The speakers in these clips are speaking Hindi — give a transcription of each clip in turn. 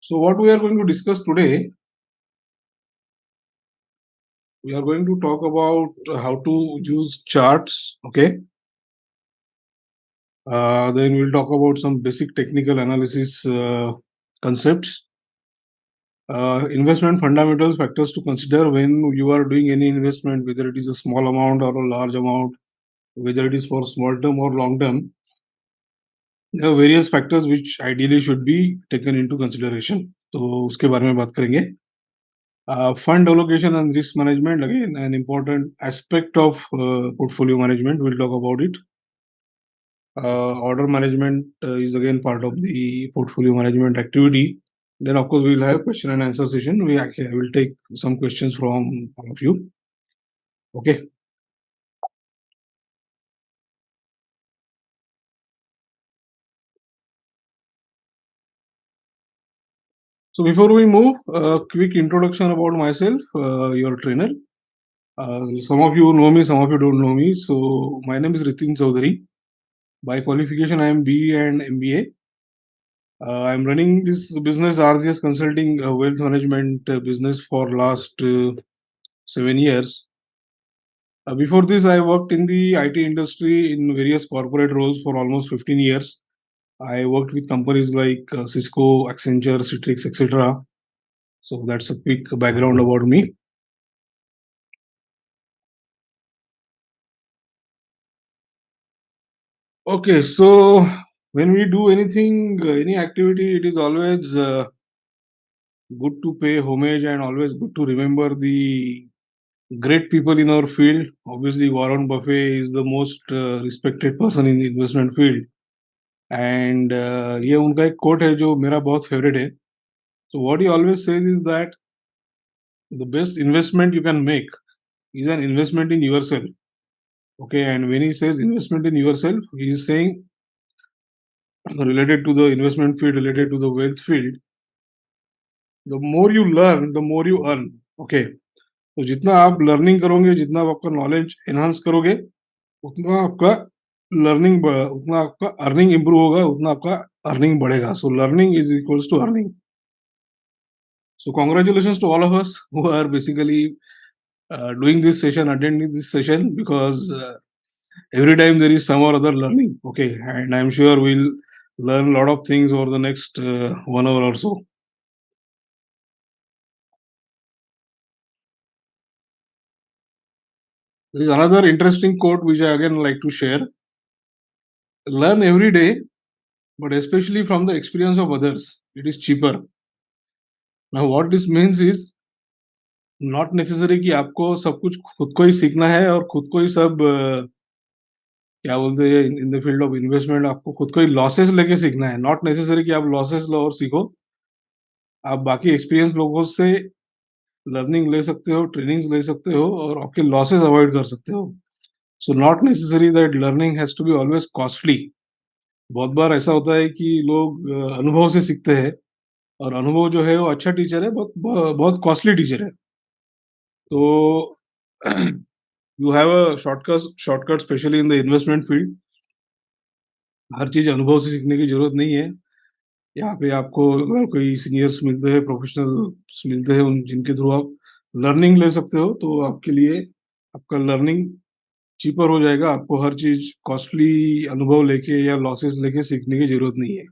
So what we are going to discuss today, we are going to talk about how to use charts, okay? Then we'll talk about some basic technical analysis concepts, investment fundamentals, factors to consider when you are doing any investment, whether it is a small amount or a large amount, whether it is for small term or long term. There are various factors which ideally should be taken into consideration. तो उसके बारे में बात करेंगे. Fund allocation and risk management, again, an important aspect of portfolio management. We'll talk about it. Order management is again part of the portfolio management activity. Then, of course, we will have question and answer session. I will take some questions from all of you. Okay. So before we move, a quick introduction about myself, your trainer. Some of you know me, some of you don't know me. So my name is Ritin Chaudhary. By qualification, I am BE and MBA. I'm running this business, RGS Consulting, wealth management business for last 7 years. Before this, I worked in the IT industry in various corporate roles for almost 15 years. I worked with companies like Cisco, Accenture, Citrix, etc. So that's a quick background about me. Okay, so when we do anything, any activity, it is always good to pay homage and always good to remember the great people in our field. Obviously, Warren Buffett is the most respected person in the investment field. And ये उनका एक quote है जो मेरा बहुत favorite है. So what he always says is that the best investment you can make is an investment in yourself. Okay, and when he says investment in yourself, he is saying related to the investment field, related to the wealth field, the more you learn, the more you earn. Okay, तो जितना आप लर्निंग करोगे, जितना आप आपका नॉलेज एनहांस करोगे, उतना आपका उतना आपका अर्निंग इंप्रूव होगा, उतना आपका अर्निंग बढ़ेगा. So learning is equals to earning. So congratulations to all of us who are basically doing this session, attending this session, because every time there is some or other learning. Okay, and I'm sure we'll learn a lot of things over the next 1 hour or so. There is another interesting quote which I again like to share. Learn every day, but especially from the experience of others. It is cheaper. Now what this means is not necessary कि आपको सब कुछ खुद को ही सीखना है और खुद को ही सब क्या बोलते हैं in the field of investment आपको खुद को ही लॉसेस लेके सीखना है. नॉट नेसेसरी कि आप लॉसेस लो और सीखो. आप बाकी एक्सपीरियंस लोगों से लर्निंग ले सकते हो, ट्रेनिंग्स ले सकते हो और आपके लॉसेस अवॉइड कर सकते हो. So not necessary that learning has to be always costly. बहुत बार ऐसा होता है कि लोग अनुभव से सीखते हैं और अनुभव जो है वो अच्छा टीचर है, बहुत बहुत कॉस्टली टीचर है. तो you have a shortcut specially in the investment field. हर चीज अनुभव से सीखने की जरूरत नहीं है. यहाँ पे आपको अगर कोई सीनियर्स मिलते हैं, प्रोफेशनल्स मिलते हैं, उन जिनके थ्रू आप लर्निंग ले सकते हो, तो आपके लिए आपका लर्निंग चीपर हो जाएगा. आपको हर चीज कॉस्टली अनुभव लेके या लॉसेस लेके सीखने की जरूरत नहीं है.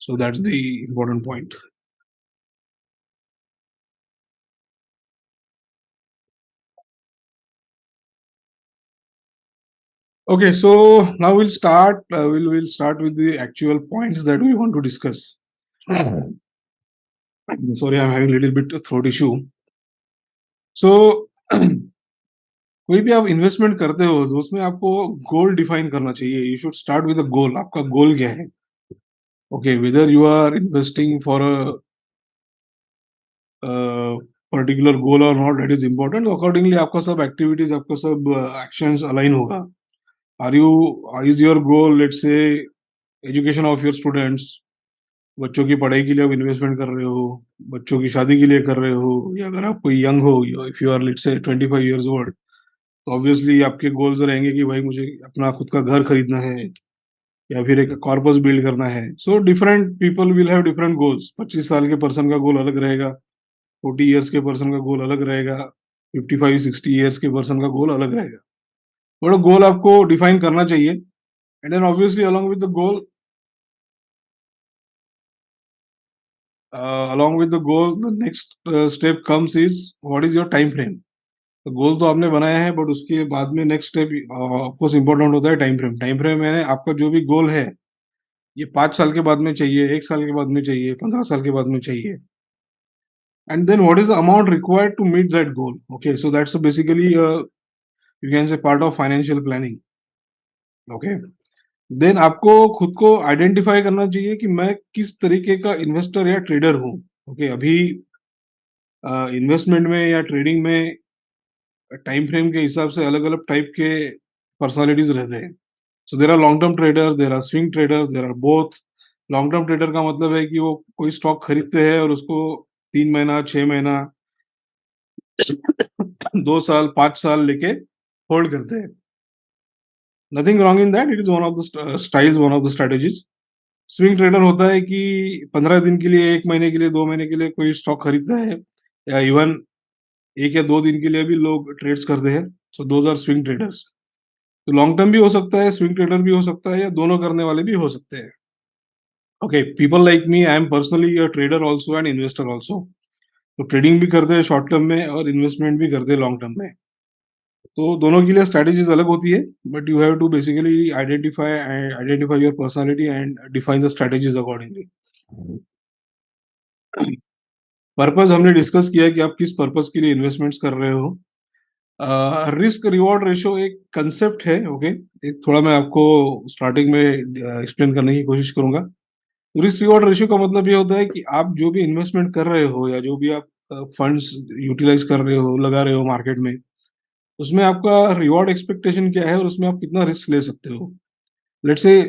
So that's the important point. Okay, so now we'll start. We'll start with the actual points that we want to discuss. Sorry, I'm having a little bit of throat issue. So कोई भी आप इन्वेस्टमेंट करते हो तो उसमें आपको गोल डिफाइन करना चाहिए. You should start with a goal. आपका गोल क्या है? Okay, whether you are investing for a particular goal और not, that is important. Accordingly आपका सब एक्टिविटीज, आपका सब एक्शंस अलाइन होगा. Are you is your goal let's say education of your students, बच्चों की पढ़ाई के लिए आप इन्वेस्टमेंट कर रहे हो, बच्चों की शादी के लिए कर रहे हो, या अगर आप कोई यंग हो, if you are let's say 25 years old, तो ऑब्वियसली आपके गोल्स रहेंगे कि भाई मुझे अपना खुद का घर खरीदना है, या फिर एक कॉर्पस बिल्ड करना है. So different people will have different goals. 25 साल के पर्सन का गोल अलग रहेगा, 40 ईयर्स के पर्सन का गोल अलग रहेगा, 55-60 ईयर्स के पर्सन का गोल अलग रहेगा. बट गोल आपको डिफाइन करना चाहिए. And then obviously along with the goal, the next step comes is what is your time frame. तो गोल तो आपने बनाया है, बट उसके बाद में नेक्स्ट स्टेप ऑफकोर्स इंपॉर्टेंट होता है टाइम फ्रेम. टाइम फ्रेम यानी आपका जो भी गोल है, ये 5 साल के बाद में चाहिए, 1 साल के बाद में चाहिए, 15 साल के बाद में चाहिए. And then what is the amount required to meet that goal? Okay, so that's basically you can say part of financial planning. Okay, then आपको खुद को आइडेंटिफाई करना चाहिए कि मैं किस तरीके का इन्वेस्टर या ट्रेडर हूँ. ओके, अभी इन्वेस्टमेंट में या ट्रेडिंग में टाइम फ्रेम के हिसाब से अलग अलग टाइप के पर्सनालिटीज रहते हैं. So there are long term traders, there are swing traders, there are both. Long term trader का मतलब है कि वो कोई स्टॉक खरीदते हैं और उसको 3 महीना, 6 महीना, 2 साल, 5 साल लेके होल्ड करते हैं. Nothing wrong in that, it is one of the styles, one of the strategies. Swing trader होता है कि 15 दिन के लिए, 1 महीने के लिए, 2 महीने के लिए कोई स्टॉक खरीदता है, या इवन 1 या 2 दिन के लिए भी लोग ट्रेड्स करते हैं. So those are swing traders. तो लॉन्ग टर्म भी हो सकता है, स्विंग ट्रेडर भी हो सकता है, या दोनों करने वाले भी हो सकते हैं. Okay, people like me, I am personally a trader also and investor also. तो ट्रेडिंग भी करते हैं शॉर्ट टर्म में और इन्वेस्टमेंट भी करते हैं लॉन्ग टर्म में. तो दोनों के लिए स्ट्रैटेजीज अलग होती है, but you have to basically identify your personality and define the strategies accordingly. Purpose हमने डिस्कस किया कि आप किस पर्पस के लिए इन्वेस्टमेंट्स कर रहे हो. रिस्क रिवॉर्ड रेशो एक कंसेप्ट है. ओके, एक थोड़ा मैं आपको स्टार्टिंग में एक्सप्लेन करने की कोशिश करूंगा. रिस्क रिवॉर्ड रेशियो का मतलब ये होता है कि आप जो भी इन्वेस्टमेंट कर रहे हो, या जो भी आप फंड्स यूटिलाइज कर रहे हो, लगा रहे हो मार्केट में, उसमें आपका रिवॉर्ड एक्सपेक्टेशन क्या है और उसमें आप कितना रिस्क ले सकते हो. लेट्स से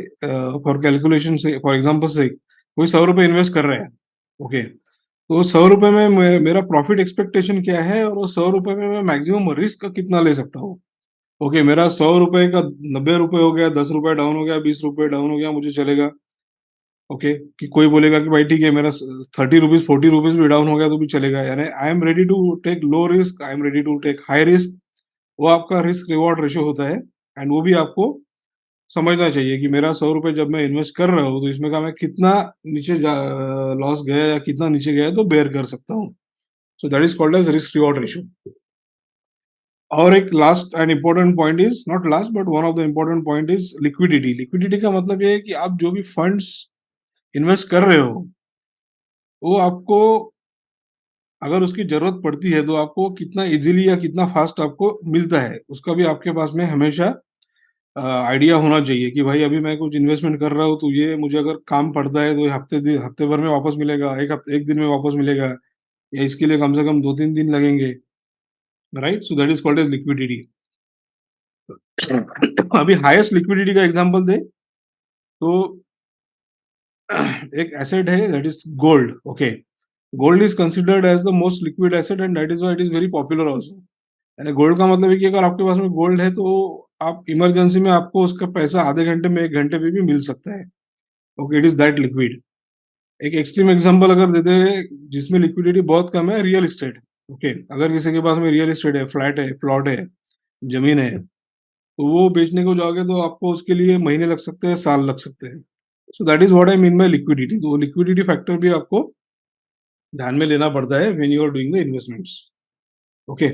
फॉर कैलकुलेशन से, फॉर एग्जांपल से, कोई 100 रुपए इन्वेस्ट कर रहा है. ओके, तो 100 रुपए में मेरा प्रॉफिट एक्सपेक्टेशन क्या है, और वो 100 रुपए में मैं मैक्सिमम रिस्क कितना ले सकता हूँ. ओके, मेरा 100 रुपए का 90 रुपए हो गया, 10 रुपए डाउन हो गया, 20 रुपए डाउन हो गया, मुझे चलेगा. ओके, कि कोई बोलेगा कि भाई ठीक है, मेरा 30 रुपीज, 40 रुपीज भी डाउन हो गया तो भी चलेगा. यानी I am ready to take low risk, I am ready to take high risk. वो आपका रिस्क रिवॉर्ड रेशियो होता है. एंड वो भी आपको समझना चाहिए कि मेरा 100 रुपए जब मैं इन्वेस्ट कर रहा हूँ, तो इसमें का मैं कितना नीचे लॉस गया या कितना नीचे गया तो बेयर कर सकता हूँ. So that is called as risk reward ratio. और एक last and important point is, not last but one of the important point is liquidity. Liquidity का मतलब ये है कि आप जो भी फंड्स इन्वेस्ट कर रहे हो, वो आपको अगर उसकी जरूरत पड़ती है तो आपको कितना इजीली या कितना फास्ट आपको मिलता है, उसका भी आपके पास में हमेशा आइडिया होना चाहिए कि भाई अभी मैं कुछ इन्वेस्टमेंट कर रहा हूँ, तो ये मुझे अगर काम पड़ता है तो ये हफ्ते भर में वापस मिलेगा, एक दिन में वापस मिलेगा, या इसके लिए कम से कम 2-3 दिन लगेंगे. Right, so that is called as liquidity. अभी हाईएस्ट लिक्विडिटी का एग्जांपल दे तो एक एसेट है, that is gold. Okay, gold is considered as the most liquid asset and that is why it is very popular also. यानी गोल्ड का मतलब है कि अगर आपके पास में गोल्ड है, तो आप इमरजेंसी में आपको उसका पैसा आधे घंटे में, 1 घंटे में भी मिल सकता है. Okay, it is that liquid. एक एक्सट्रीम एग्जांपल अगर देते हैं जिसमें लिक्विडिटी बहुत कम है, रियल एस्टेट. ओके, अगर किसी के पास में रियल एस्टेट है, फ्लैट है, प्लॉट है, जमीन है, तो वो बेचने को जाओगे तो आपको उसके लिए महीने लग सकते हैं, साल लग सकते हैं. So that is what I mean by liquidity. तो लिक्विडिटी फैक्टर भी आपको ध्यान में लेना पड़ता है when you are doing the investments. Okay,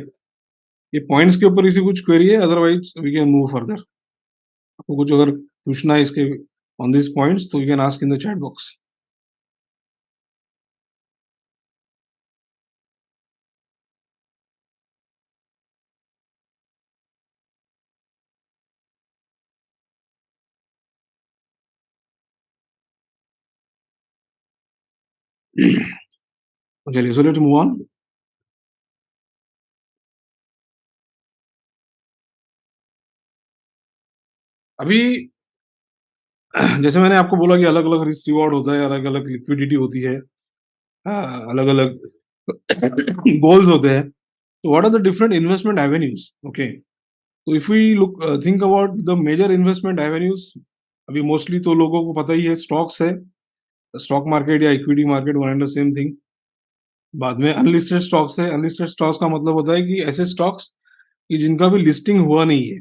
ये पॉइंट्स के ऊपर इसी कुछ क्वेरी है, otherwise we can move further. आपको कुछ अगर पूछना है इसके ऑन दिस पॉइंट्स, तो you can ask in the chat box. चलिए, सो लेट्स मूव ऑन. अभी जैसे मैंने आपको बोला कि अलग अलग रिस्क रिवॉर्ड होता है, अलग अलग लिक्विडिटी होती है, अलग अलग गोल्स होते हैं. तो what are the different investment avenues. Okay, so if we look think about the major investment avenues, अभी मोस्टली तो लोगों को पता ही है स्टॉक्स है, स्टॉक मार्केट या equity market one and the same thing. बाद में अनलिस्टेड स्टॉक्स है। अनलिस्टेड स्टॉक्स का मतलब होता है कि ऐसे स्टॉक्स कि जिनका भी लिस्टिंग हुआ नहीं है,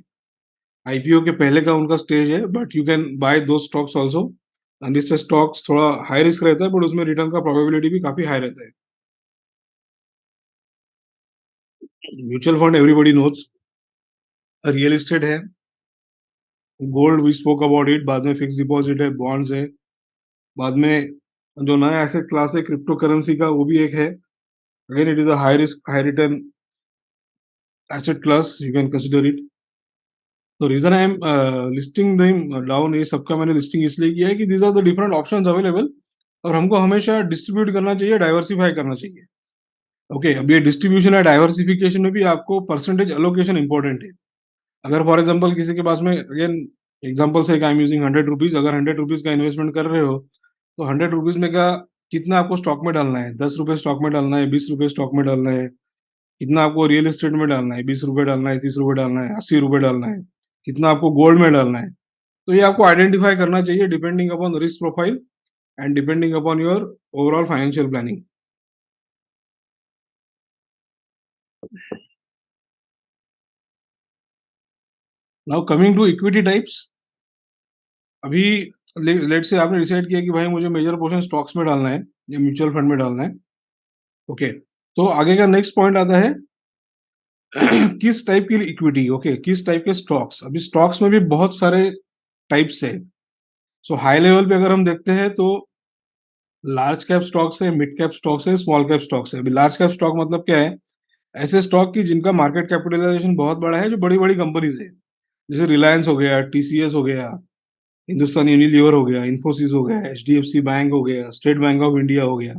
आईपीओ के पहले का उनका स्टेज है, बट यू कैन बाय दो स्टॉक्स ऑल्सो। अनलिस्टेड स्टॉक्स थोड़ा हाई रिस्क रहता है, बट उसमें रिटर्न का प्रोबेबिलिटी भी काफी हाई रहता है। Mutual fund everybody knows, real estate है, gold we spoke about it, बाद में फिक्स डिपॉजिट है, बॉन्ड्स है, बाद में जो नया एसेट क्लास है क्रिप्टो करेंसी का, वो भी एक है। Again it is a high risk high return asset class, you can consider it. तो reason I am listing them down, ये सबका मैंने लिस्टिंग इसलिए किया है कि these are the different options available, और हमको हमेशा डिस्ट्रीब्यूट करना चाहिए, डाइवर्सिफाई करना चाहिए। ओके, अब ये डिस्ट्रीब्यूशन या डाइवर्सिफिकेशन में भी आपको परसेंटेज अलोकेशन इंपॉर्टेंट है। अगर फॉर एग्जांपल किसी के पास में, अगेन एग्जांपल से आई एम यूजिंग 100 रुपीज, अगर 100 रुपीज का इन्वेस्टमेंट कर रहे हो, तो 100 रुपीज में का कितना आपको स्टॉक में डालना है? 10 रुपए स्टॉक में डालना है, 20 रुपए स्टॉक में डालना है, कितना आपको रियल एस्टेट में डालना है? 20 रुपए डालना है, 30 रुपए डालना है, 80 रुपए डालना है, कितना आपको गोल्ड में डालना है? तो ये आपको आइडेंटिफाई करना चाहिए depending upon risk profile and depending upon your overall financial planning. Now coming to equity types. अभी लेट से आपने डिसाइड किया कि भाई मुझे मेजर पोर्शन स्टॉक्स में डालना है या म्यूचुअल फंड में डालना है। ओके, तो आगे का नेक्स्ट पॉइंट आता है किस टाइप की इक्विटी, ओके, किस टाइप के स्टॉक्स। अभी स्टॉक्स में भी बहुत सारे टाइप्स है। सो हाई लेवल पे अगर हम देखते हैं तो लार्ज कैप स्टॉक्स है, मिड कैप स्टॉक्स है, स्मॉल कैप स्टॉक्स है। अभी लार्ज कैप स्टॉक मतलब क्या है? ऐसे स्टॉक की जिनका मार्केट कैपिटलाइजेशन बहुत बड़ा है, जो बड़ी बड़ी कंपनीज है, जैसे रिलायंस हो गया, टीसीएस हो गया, हिंदुस्तान यूनिलीवर हो गया, इन्फोसिस हो गया, एचडीएफसी बैंक हो गया, स्टेट बैंक ऑफ इंडिया हो गया।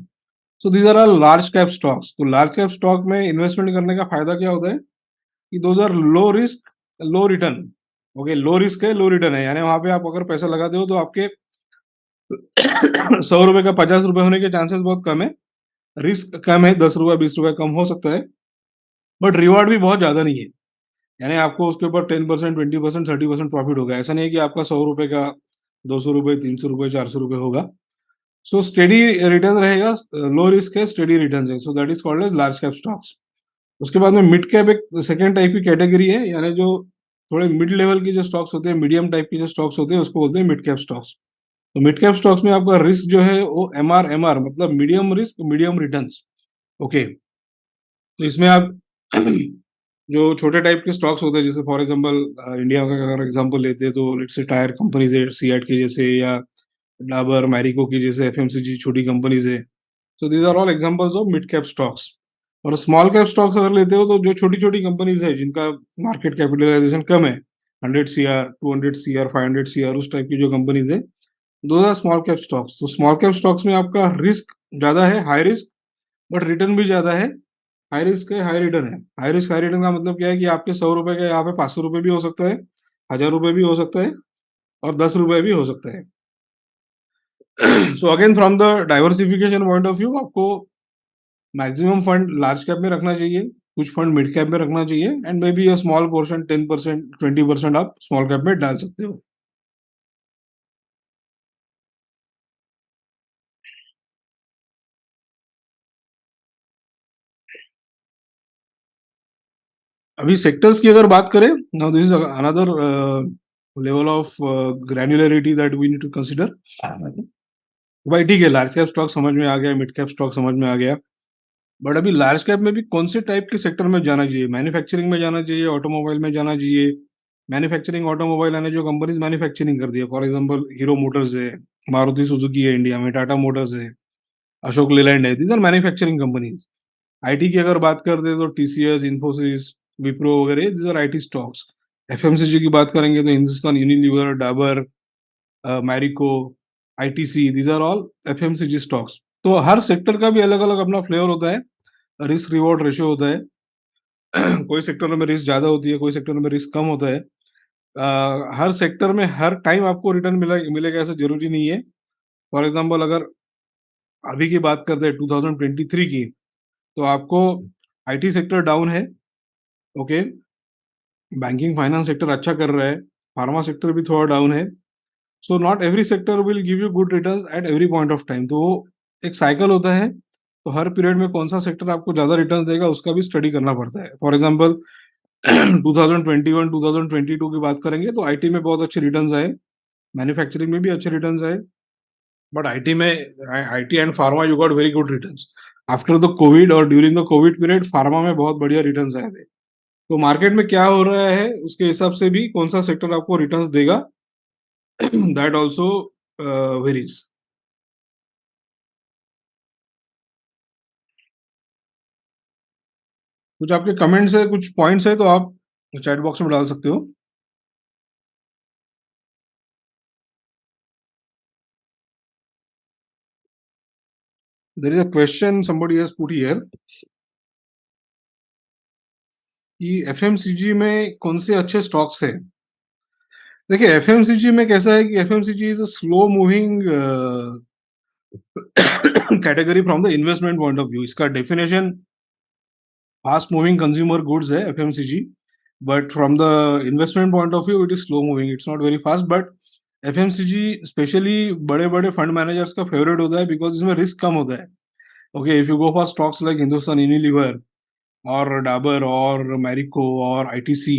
So these are all large cap stocks. तो लार्ज कैप स्टॉक में इन्वेस्टमेंट करने का फायदा क्या होता है कि those are low risk low return. Okay, low risk है, लो रिटर्न है, यानी वहां पे आप अगर पैसा लगाते हो तो आपके 100 रुपए का 50 रुपए होने के चांसेस बहुत कम है। रिस्क कम है, 10 रुपए 20 रुपए कम हो सकता है, बट रिवॉर्ड भी बहुत ज्यादा नहीं है। यानी आपको उसके ऊपर 10%, 20%, 30% प्रॉफिट होगा। ऐसा नहीं है कि आपका 100 रुपए का 200 रुपए, 300 रुपए, 400 रुपए होगा। सो स्टेडी रिटर्न रहेगा, लो रिस्क है, स्टेडी रिटर्न है, so that is called as large cap stocks. उसके बाद में मिड कैप एक सेकेंड टाइप की कैटेगरी है, यानी जो थोड़े मिड लेवल के जो स्टॉक्स होते हैं, मीडियम टाइप के जो स्टॉक्स होते हैं, उसको बोलते हैं मिड कैप स्टॉक्स। तो मिड कैप स्टॉक्स में आपका रिस्क जो है वो एम आर मतलब medium risk medium return. Okay, तो इसमें आप जो छोटे टाइप के स्टॉक्स होते हैं, जैसे फॉर एग्जांपल इंडिया का अगर एग्जांपल लेते हैं तो लेट्स से टायर कंपनीज है, सीएट के जैसे, या डाबर मैरिको की जैसे एफएमसीजी छोटी कंपनीज है। So these are all examples of mid cap stocks. और स्मॉल कैप स्टॉक्स अगर लेते हो तो जो छोटी छोटी कंपनीज है जिनका मार्केट कैपिटलाइजेशन कम है, 100 CR, 200 CR, 500 CR, उस टाइप की जो कंपनीज है, दो आर स्मॉल कैप स्टॉक्स। तो स्मॉल कैप स्टॉक्स में आपका रिस्क ज्यादा है, हाई रिस्क, बट रिटर्न भी ज्यादा है। हाई रिस्क है, हाई रिटर्न है। हाई रिस्क हाई रिटर्न का मतलब क्या है कि आपके 100 रुपए का यहाँ पे 500 रुपए भी हो सकता है, 1000 रुपए भी हो सकता है, और 10 रुपए भी हो सकता है। So again from the diversification point of view, आपको मैक्सिमम फंड लार्ज कैप में रखना चाहिए, कुछ फंड मिड कैप में रखना चाहिए, and may be a small portion 10%, 20% आप स्मॉल कैप में डाल सकते हो। अभी सेक्टर्स की अगर बात करें, now this is another level of granularity that we need to consider. भाई ठीक है, लार्ज कैप स्टॉक समझ में आ गया, मिड कैप स्टॉक समझ में आ गया, बट अभी लार्ज कैप में भी कौन से टाइप के सेक्टर में जाना चाहिए? मैन्युफैक्चरिंग में जाना चाहिए, ऑटोमोबाइल में जाना चाहिए? मैन्युफैक्चरिंग ऑटोमोबाइल यानी जो कंपनीज मैन्युफैक्चरिंग कर दी है, फॉर एग्जांपल हीरो मोटर्स है, मारुति सुजुकी है इंडिया में, टाटा मोटर्स है, अशोक लेलैंड है, these are manufacturing companies. IT की अगर बात करते तो टीसीएस, इन्फोसिस, विप्रो वगैरह, these are IT stocks. FMCG की बात करेंगे तो Hindustan Unilever, Dabur, Marico, ITC, these are all FMCG stocks. तो हर सेक्टर का भी अलग अलग अपना फ्लेवर होता है, रिस्क रिवॉर्ड रेशियो होता है। कोई सेक्टर में रिस्क ज्यादा होती है, कोई सेक्टर में रिस्क कम होता है। हर सेक्टर में हर टाइम आपको रिटर्न मिलेगा ऐसा जरूरी नहीं है। फॉर एग्जांपल अगर अभी की बात करते हैं 2023 की, तो आपको आईटी सेक्टर डाउन है, ओके, बैंकिंग फाइनेंस सेक्टर अच्छा कर रहा है, फार्मा सेक्टर भी थोड़ा डाउन है, so not every sector will give you good return at every point of time. तो वो एक साइकिल होता है। तो हर पीरियड में कौन सा सेक्टर आपको ज्यादा रिटर्न देगा उसका भी स्टडी करना पड़ता है। फॉर एग्जाम्पल 2021 2022 की बात करेंगे तो आईटी में बहुत अच्छे रिटर्न्स आए, मैन्युफैक्चरिंग में भी अच्छे रिटर्न्स आए, बट आईटी में, IT and pharma you got very good returns. After the covid और during the covid period pharma में बहुत बढ़िया रिटर्न्स आए थे। तो मार्केट में क्या हो रहा है उसके हिसाब से भी कौन सा सेक्टर आपको रिटर्न्स देगा दैट ऑल्सो वेरीज। कुछ आपके कमेंट्स है, कुछ पॉइंट्स है तो आप चैट बॉक्स में डाल सकते हो। There is a question somebody has put here कि एफएमसीजी में कौन से अच्छे स्टॉक्स है। देखिए एफएमसीजी में कैसा है कि FMCG is a slow moving category from the investment point of view. इसका definition fast moving consumer goods है FMCG, but from the investment point of view it is slow moving, it's not very fast. But FMCG specially बड़े बड़े फंड मैनेजर्स का फेवरेट होता है बिकॉज इसमें रिस्क कम होता है। Okay, if you go for stocks like Hindustan Unilever और डाबर और मैरिको और ITC,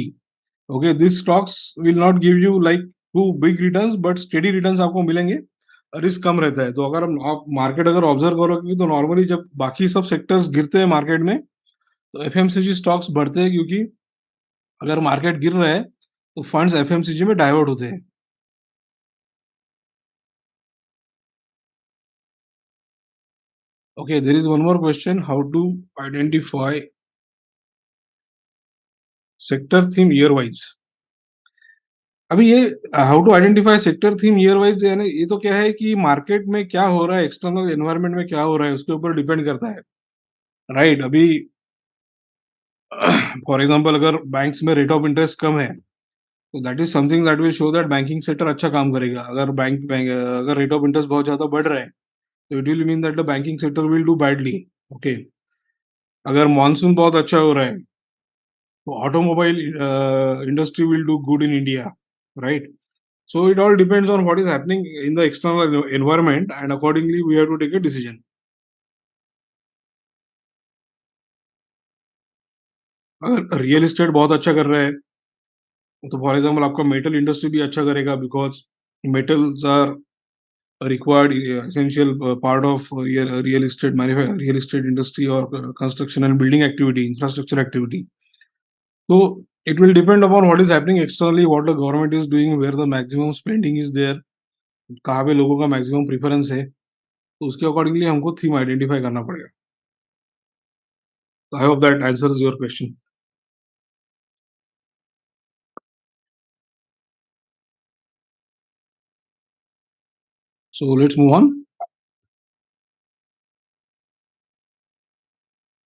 okay this stocks will not give you like to big returns but steady returns आपको मिलेंगे, रिस्क कम रहता है। तो अगर आप मार्केट अगर ऑब्जर्व करोगे तो नॉर्मली जब बाकी सब सेक्टर्स गिरते हैं मार्केट में तो एफएमसीजी स्टॉक्स बढ़ते हैं, क्योंकि अगर मार्केट गिर रहा है तो फंड्स एफएमसीजी में डाइवर्ट होते हैं। Okay, there is one more question, how to identify sector theme year wise. अभी ये how to identify sector theme year wise, यानी ये तो क्या है कि मार्केट में क्या हो रहा है, एक्सटर्नल एनवायरनमेंट में क्या हो रहा है उसके ऊपर डिपेंड करता है, राइट अभी फॉर एग्जांपल अगर बैंक्स में रेट ऑफ इंटरेस्ट कम है तो that is something that will show that banking sector अच्छा काम करेगा। अगर अगर रेट ऑफ इंटरेस्ट बहुत ज्यादा बढ़ रहा है तो it will mean that the banking sector will do badly. Okay, अगर मॉनसून बहुत अच्छा हो रहा है तो automobile industry will do good in India, right. So it all depends on what is happening in the external environment, and accordingly we have to take a decision. अगर रियल एस्टेट बहुत अच्छा कर रहा है तो फॉर एग्जांपल आपका मेटल इंडस्ट्री भी अच्छा करेगा, because metals are required essential part of real estate industry और construction and building activity, infrastructure activity. तो it will depend upon what is happening externally, what the government is doing, where the maximum spending is there, कहाँ पे लोगों का मैक्सिमम प्रेफरेंस है, तो उसके अकॉर्डिंगली हमको थीम आइडेंटिफाई करना पड़ेगा। I hope that answers your question. So let's move on.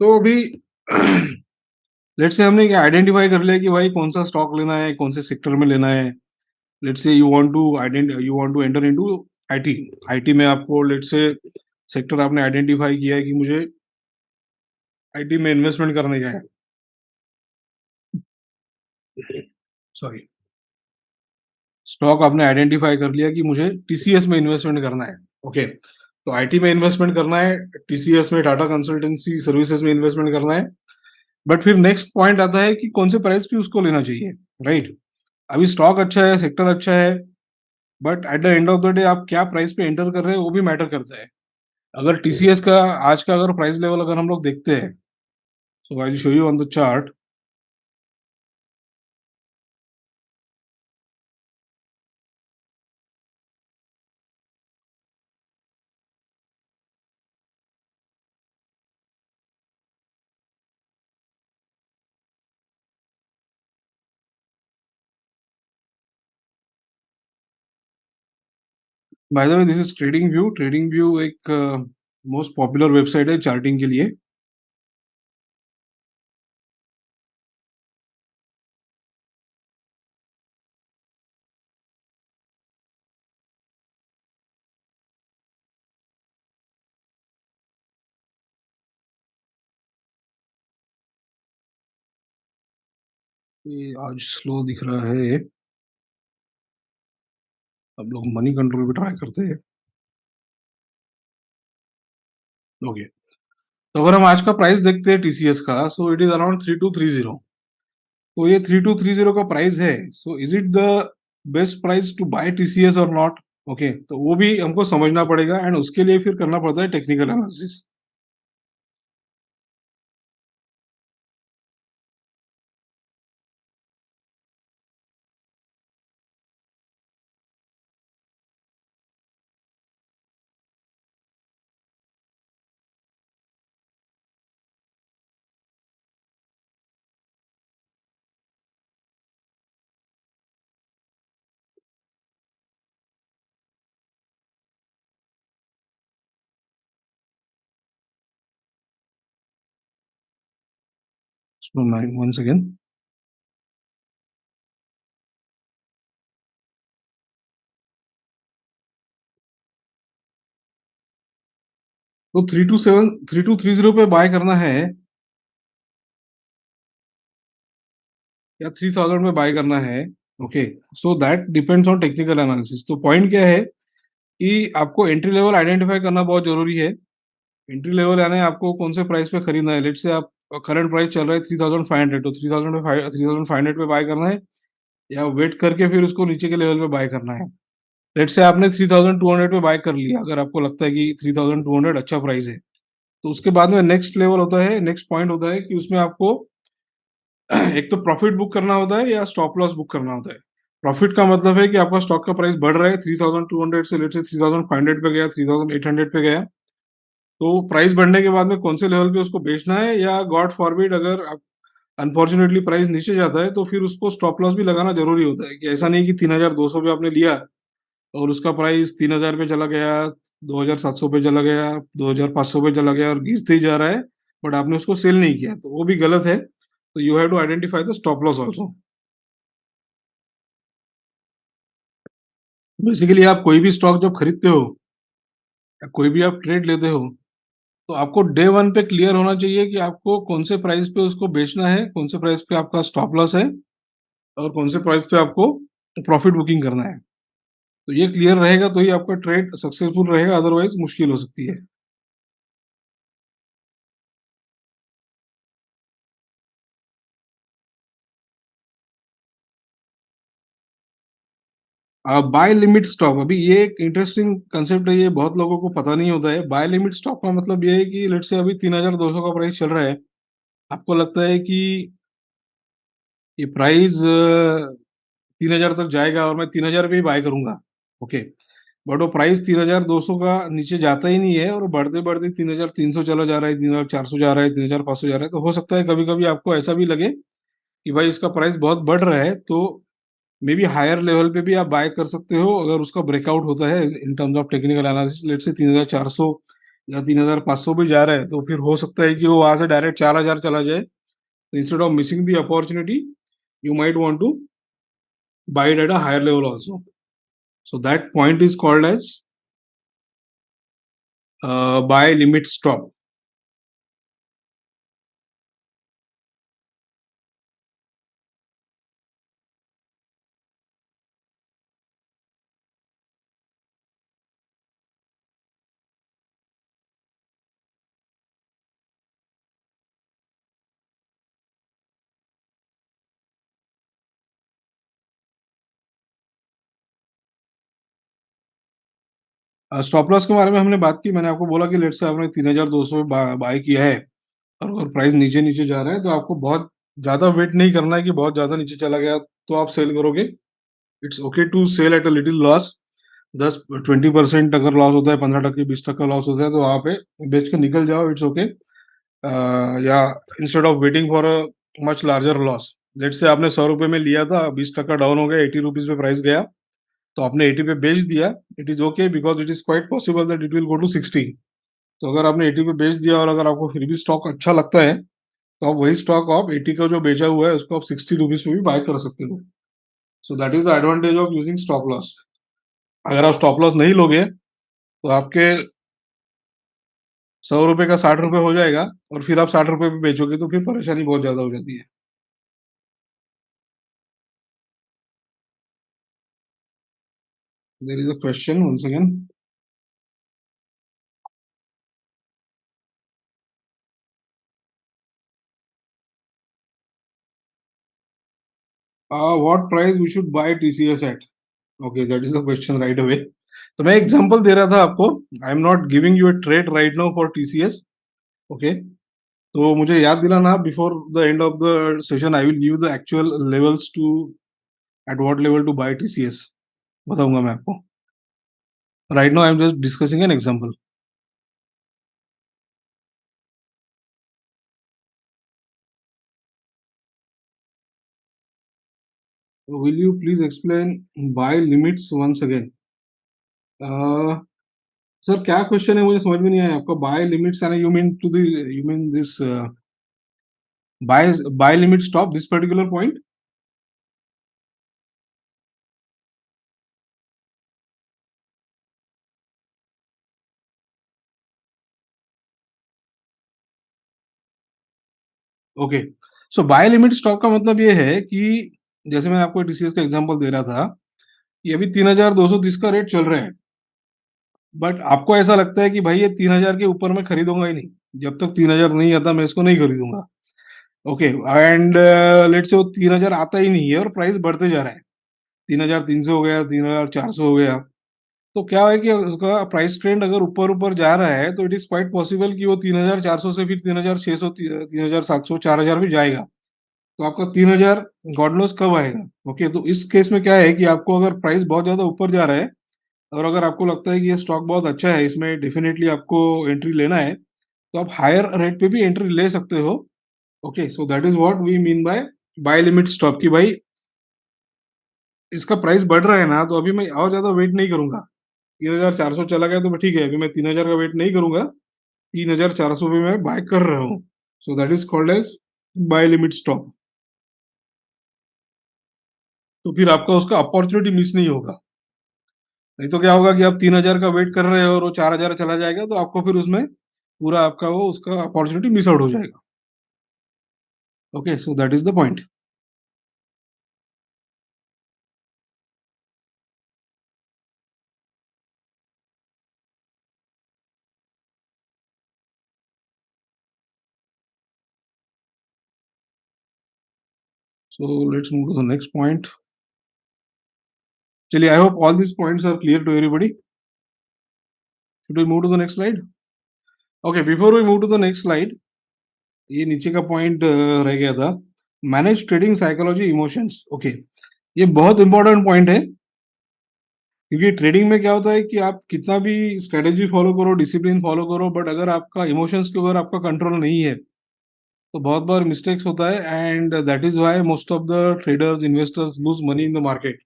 तो अभी लेट्स से हमने क्या आइडेंटिफाई कर लिया कि भाई कौन सा स्टॉक लेना है, कौन से सेक्टर में लेना है। Let's say you want to enter into IT. IT में आपको लेट्स से सेक्टर आपने आइडेंटिफाई किया है कि मुझे आईटी में इन्वेस्टमेंट करने का है, सॉरी, स्टॉक आपने आइडेंटिफाई कर लिया कि मुझे टीसीएस में इन्वेस्टमेंट करना है। ओके, तो आईटी में इन्वेस्टमेंट करना है, टीसीएस में टाटा कंसल्टेंसी सर्विसेज में इन्वेस्टमेंट करना है। बट फिर नेक्स्ट पॉइंट आता है कि कौन से प्राइस पे उसको लेना चाहिए, राइट। अभी स्टॉक अच्छा है, सेक्टर अच्छा है, but at the end of the day आप क्या प्राइस पे एंटर कर रहे हैं वो भी मैटर करता है। अगर टीसीएस का आज का अगर प्राइस लेवल अगर हम लोग देखते हैं, so I will show you on the chart. By the way this is trading view. Trading view एक मोस्ट पॉपुलर वेबसाइट है चार्टिंग के लिए। ये आज स्लो दिख रहा है। अब लोग मनी कंट्रोल पे ट्राई करते हैं। ओके, तो अगर हम आज का प्राइस देखते हैं टीसीएस का, सो इट इज अराउंड 3230। तो ये 3230 का प्राइस है, so is it the best price to buy TCS और नॉट? ओके, तो वो भी हमको समझना पड़ेगा, एंड उसके लिए फिर करना पड़ता है टेक्निकल एनालिसिस। वंस अगेन, तो 3230 पे बाय करना है या 3000 में बाय करना है? Okay, so that depends on technical analysis. तो पॉइंट क्या है कि आपको एंट्री लेवल आइडेंटिफाई करना बहुत जरूरी है। एंट्री लेवल यानी आपको कौन से प्राइस पे खरीदना है। लेट से आप करंट प्राइस चल रहा है 3500, तो 3500 पे बाय करना है, या वेट करके फिर उसको नीचे के लेवल पे बाय करना है। लेट से आपने 3200 पे बाय कर लिया, अगर आपको लगता है कि 3200 अच्छा प्राइस है, तो उसके बाद में नेक्स्ट लेवल होता है, नेक्स्ट पॉइंट होता है कि उसमें आपको एक तो प्रॉफिट बुक करना होता है या स्टॉप लॉस बुक करना होता है। प्रॉफिट का मतलब है कि आपका स्टॉक का प्राइस बढ़ रहा है 3200 से, लेट से 3500 पे गया, 3800 पे गया, तो प्राइस बढ़ने के बाद में कौन से लेवल पे उसको बेचना है, या गॉड फॉरबिड अगर अनफॉर्चुनेटली प्राइस नीचे जाता है तो फिर उसको स्टॉप लॉस भी लगाना जरूरी होता है। कि ऐसा नहीं कि 3200 पे आपने लिया और उसका प्राइस 3000 पे चला गया, 2700 पे चला गया, 2500 पे चला गया और गिरते ही जा रहा है, बट आपने उसको सेल नहीं किया, तो वो भी गलत है। तो you have to identify the stop loss also. Basically आप कोई भी स्टॉक जब खरीदते हो या कोई भी आप ट्रेड लेते हो, तो आपको डे वन पे क्लियर होना चाहिए कि आपको कौन से प्राइस पे उसको बेचना है, कौन से प्राइस पे आपका स्टॉप लॉस है, और कौन से प्राइस पे आपको प्रॉफिट बुकिंग करना है। तो ये क्लियर रहेगा तो ही आपका ट्रेड सक्सेसफुल रहेगा, अदरवाइज मुश्किल हो सकती है। बाय लिमिट स्टॉप, अभी ये एक इंटरेस्टिंग कंसेप्ट है, ये बहुत लोगों को पता नहीं होता है। बाय लिमिट स्टॉप का मतलब ये है कि लेट से अभी 3200 का प्राइस चल रहा है, आपको लगता है कि ये प्राइस 3000 तक जाएगा और मैं 3000 पे ही बाय करूंगा। ओके, बट वो प्राइस 3200 का नीचे जाता ही नहीं है और बढ़ते बढ़ते 3300 चला जा रहा है, 3400 जा रहा है, 3500 जा रहा है। तो हो सकता है कभी कभी आपको ऐसा भी लगे कि भाई इसका प्राइस बहुत बढ़ रहा है, तो मे बी हायर लेवल पे भी आप बाय कर सकते हो। अगर उसका ब्रेकआउट होता है in terms of technical analysis, let say 3400 या 3500 भी जा रहा है, तो फिर हो सकता है कि वो वहां से डायरेक्ट 4000 चला जाए। तो instead of missing the opportunity, you might want to buy it at a higher level also. So that point is called as buy limit stop. Stop loss के बारे में हमने बात की, मैंने आपको बोला कि लेट से आपने 3200 बाय किया है और अगर प्राइस नीचे नीचे जा रहा है, तो आपको बहुत ज्यादा वेट नहीं करना है कि बहुत ज्यादा नीचे चला गया तो आप सेल करोगे। It's okay to sell at a little loss. 10-20% अगर लॉस होता है, 15%, 20% लॉस होता है, तो वहां पे बेच के निकल जाओ, इट्स ओके। या instead of waiting for a much larger loss. Let say आपने 100 रुपए में लिया था, 20% डाउन हो गया, 80 रुपीज पे प्राइस गया, तो आपने 80 पे बेच दिया। It is okay, because it is quite possible that it will go to 60। तो अगर आपने 80 पे बेच दिया और अगर आपको फिर भी स्टॉक अच्छा लगता है, तो आप वही स्टॉक आप 80 का जो बेचा हुआ है उसको आप 60 रुपीज पे भी बाय कर सकते हो। So that is the advantage of using stop loss. अगर आप स्टॉप लॉस नहीं लोगे तो आपके 100 रुपए का 60 रुपए हो जाएगा, और फिर आप 60 रुपए पे बेचोगे तो फिर परेशानी बहुत ज्यादा हो जाती है। There is a question once again. What price we should buy TCS at? Okay, that is the question right away. तो मैं एग्जांपल दे रहा था आपको. I am not giving you a trade right now for TCS. Okay, तो मुझे याद दिलाना before the end of the session. I will give the actual levels to at what level to buy TCS बताऊंगा मैं आपको. Right now I am just discussing an example. Will you please explain buy limits once again. Sir क्या क्वेश्चन है मुझे समझ में नहीं आया आपका. बाय लिमिट्स यानी you mean this buy limit stop this particular point. Okay, so buy limit stop का मतलब ये है कि जैसे मैंने आपको टीसीएस का एग्जांपल दे रहा था कि अभी 3230 का रेट चल रहा है. बट आपको ऐसा लगता है कि भाई ये 3000 के ऊपर मैं खरीदूंगा ही नहीं. जब तक 3000 नहीं आता मैं इसको नहीं खरीदूंगा. ओके, एंड लेट से वो 3000 आता ही नहीं है और प्राइस बढ़ते जा रहा है. 3300 हो गया, 3400 हो गया. तो क्या है कि उसका प्राइस ट्रेंड अगर ऊपर ऊपर जा रहा है तो इट इज क्वाइट पॉसिबल कि वो 3400 से फिर 3600, 3700, 4000 भी जाएगा. तो आपका 3000 गॉड नोस कब आएगा. ओके, तो इस केस में क्या है कि आपको अगर प्राइस बहुत ज्यादा ऊपर जा रहा है और अगर आपको लगता है कि ये स्टॉक बहुत अच्छा है, इसमें डेफिनेटली आपको एंट्री लेना है, तो आप हायर रेट पे भी एंट्री ले सकते हो. Okay, so that is what we mean by limit stop. कि भाई इसका प्राइस बढ़ रहा है ना, तो अभी मैं और ज्यादा वेट नहीं करूंगा. 3400 चला गया तो ठीक है, अभी मैं 3000 का वेट नहीं करूंगा. 3400 पे मैं बाय कर रहा हूँ. So that is called as buy limit stop. तो फिर आपका उसका अपॉर्चुनिटी मिस नहीं होगा. नहीं तो क्या होगा कि आप 3000 का वेट कर रहे हो और वो 4000 चला जाएगा, तो आपको फिर उसमें पूरा आपका वो उसका अपॉर्चुनिटी मिस आउट हो जाएगा. Okay, so that is the point. So let's move to the next point. चलिए, I hope all this points are clear to everybody. Should we move to the next slide. Okay, before we move to the next slide, ये नीचे का पॉइंट रह गया था. Manage trading psychology emotions. Okay, ये बहुत इंपॉर्टेंट पॉइंट है. क्योंकि ट्रेडिंग में क्या होता है कि आप कितना भी स्ट्रेटेजी फॉलो करो, डिसिप्लिन फॉलो करो, बट अगर आपका इमोशंस के ऊपर आपका कंट्रोल नहीं है तो बहुत बार मिस्टेक्स होता है. And that is why most of the traders investors lose money in the market.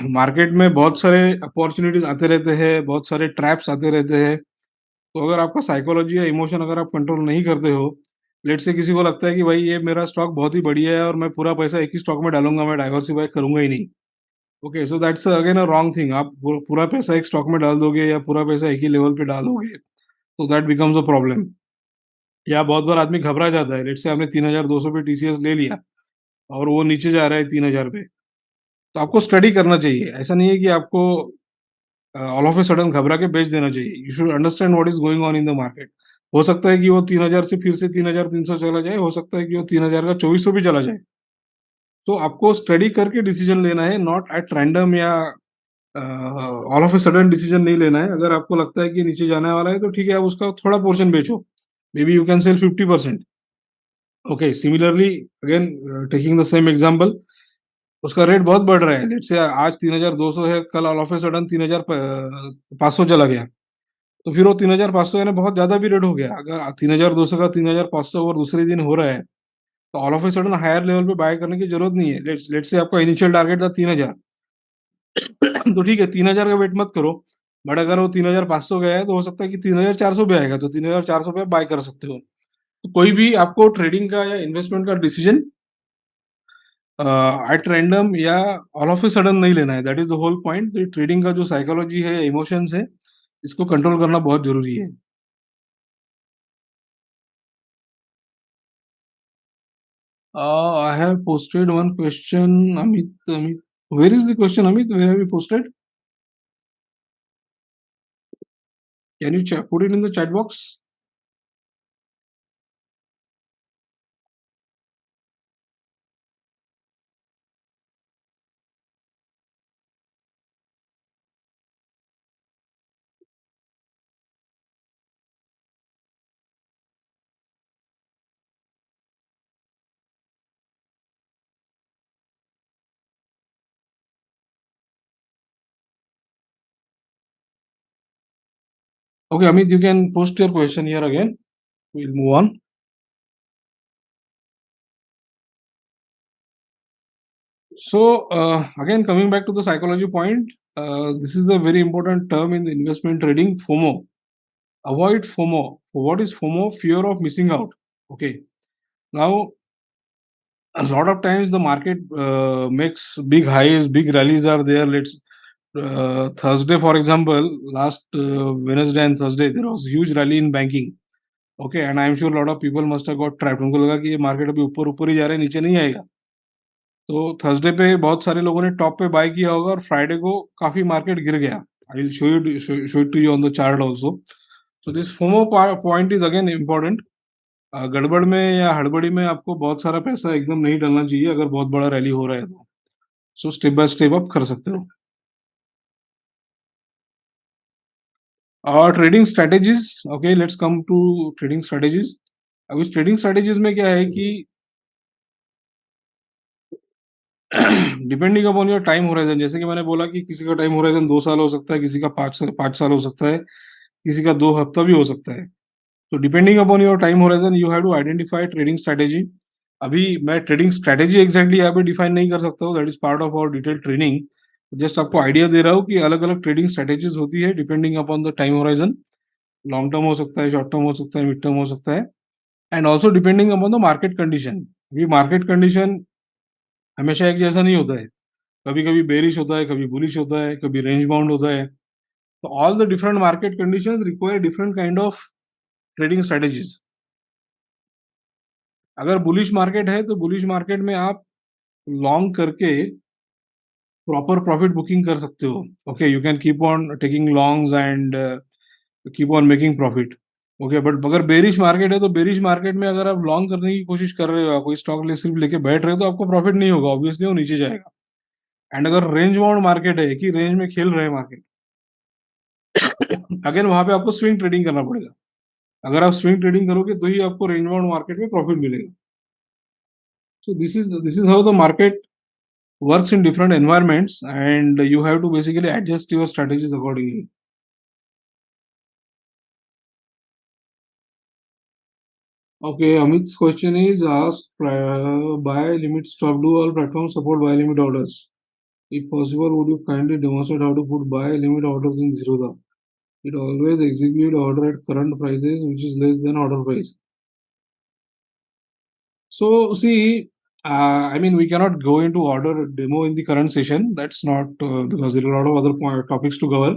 Market में बहुत सारे अपॉर्चुनिटीज आते रहते हैं, बहुत सारे ट्रैप्स आते रहते हैं. तो अगर आपका साइकोलॉजी या इमोशन अगर आप कंट्रोल नहीं करते हो, लेट से किसी को लगता है कि भाई ये मेरा स्टॉक बहुत ही बढ़िया है और मैं पूरा पैसा एक ही स्टॉक में डालूंगा, मैं डाइवर्सिफाई करूंगा ही नहीं. Okay, so that's again a wrong thing. आप पूरा पैसा एक स्टॉक में डाल दोगे या पूरा पैसा एक ही लेवल पे डालोगे, तो दैट बिकम्स अ प्रॉब्लम. या बहुत बार आदमी घबरा जाता है. लेट से आपने 3200 पे टीसीएस ले लिया और वो नीचे जा रहा है 3000 पे, तो आपको स्टडी करना चाहिए. ऐसा नहीं है कि आपको ऑल ऑफ ए सडन घबरा के बेच देना चाहिए. You should understand what is going on in the market. हो सकता है कि वो 3000 से फिर से 3300 चला जाए, हो सकता है कि वो 3000 का 2400 भी चला जाए. तो आपको स्टडी करके डिसीजन लेना है, नॉट एट रैंडम या all of a sudden decision नहीं लेना है. अगर आपको लगता है कि नीचे जाने वाला है तो ठीक है, आप उसका थोड़ा पोर्शन बेचो. May be you can sell 50%. Okay, similarly again taking the same example, उसका रेट बहुत बढ़ रहा है. लेट से आज 3200 है, कल ऑल ऑफ ए सडन 3500 चला गया, तो फिर वो 3500 यानी बहुत ज्यादा भी रेट हो गया. अगर 3200 का 3500 और दूसरे दिन हो रहा है, तो all of a sudden higher level पे बाय करने की जरूरत नहीं है. लेट से आपका इनिशियल टारगेट था 3000, तो ठीक है 3000 का वेट मत करो. बट अगर वो 3500 गया है तो हो सकता है कि 3400 भी आएगा, तो 3400 पे बाय कर सकते हो. तो कोई भी आपको ट्रेडिंग का या इन्वेस्टमेंट का डिसीजन एट रैंडम या ऑल ऑफ ए सडन नहीं लेना है. That is the whole point. Trading का जो साइकोलॉजी है, इमोशंस है, इसको कंट्रोल करना बहुत जरूरी है. I have posted one question, Amit. Where is the question, Amit? Where have you posted? Can you put it in the chat box? Okay, Amit, you can post your question here again. We'll move on. So, again, coming back to the psychology point, this is a very important term in the investment trading, FOMO. Avoid FOMO. What is FOMO? Fear of missing out. Okay. Now, a lot of times the market makes big highs, big rallies are there. Let's Thursday, for example, last Wednesday and Thursday, there was huge rally in banking. Okay, and I'm sure a lot of people must have got trapped. उनको लगा कि ये मार्केट अभी ऊपर ऊपर ही जा रहा है, नीचे नहीं आएगा. तो थर्सडे पे बहुत सारे लोगों ने टॉप पे बाय किया होगा और फ्राइडे को काफी मार्केट गिर गया. I will show it to you on the chart also. So this FOMO point is again important. गड़बड़ में या हड़बड़ी में आपको बहुत सारा पैसा एकदम नहीं डालना चाहिए अगर बहुत बड़ा रैली हो रहा है तो. सो स्टेप बाय स्टेप आप कर सकते हो. और trading strategies. Okay, let's come to trading strategies. अब इस ट्रेडिंग स्ट्रेटेजीज में क्या है कि depending upon your time horizon, जैसे कि मैंने बोला कि किसी का टाइम होराइजन 2 साल हो सकता है, किसी का 5 साल हो सकता है, किसी का 2 हफ्ता भी हो सकता है. तो depending upon your time horizon you have to identify trading strategy. अभी मैं ट्रेडिंग स्ट्रेटेजी एग्जैक्टली यहाँ पे डिफाइन नहीं कर सकता हूँ, that is part of our detail training. Just आपको आइडिया दे रहा हूँ कि अलग अलग ट्रेडिंग स्ट्रेटेजीज होती है depending upon the time horizon. Long term हो सकता है, शॉर्ट टर्म हो सकता है, मिड टर्म हो सकता है, and also depending upon the market condition. अभी मार्केट कंडीशन हमेशा एक जैसा नहीं होता है. कभी कभी बेरिश होता है, कभी बुलिश होता है, कभी रेंज बाउंड होता है. तो all the different market conditions require different kind of trading strategies. अगर बुलिश मार्केट है तो बुलिश मार्केट में आप लॉन्ग करके प्रॉपर प्रॉफिट बुकिंग कर सकते हो. Okay, you can keep on taking longs and keep on making profit. Okay, but अगर बेरिश मार्केट है तो बेरिश मार्केट में अगर आप लॉन्ग करने की कोशिश कर रहे हो, कोई स्टॉक ले सिर्फ लेके बैठ रहे हो, तो आपको प्रॉफिट नहीं होगा, ऑब्वियसली वो नीचे जाएगा. एंड अगर रेंज बाउंड मार्केट है कि रेंज में खेल रहे मार्केट, अगेन वहां पे आपको स्विंग ट्रेडिंग करना पड़ेगा. अगर आप स्विंग ट्रेडिंग करोगे तो ही आपको रेंज बाउंड मार्केट में प्रॉफिट मिलेगा. सो this is how the market works in different environments, and you have to basically adjust your strategies accordingly. Okay, Amit's question is asked, buy limit stop. Do all platforms support buy limit orders? If possible, would you kindly demonstrate how to put buy limit orders in Zerodha? It always execute order at current prices, which is less than order price. So, see, I mean, we cannot go into order demo in the current session. That's not because there are a lot of other topics to cover.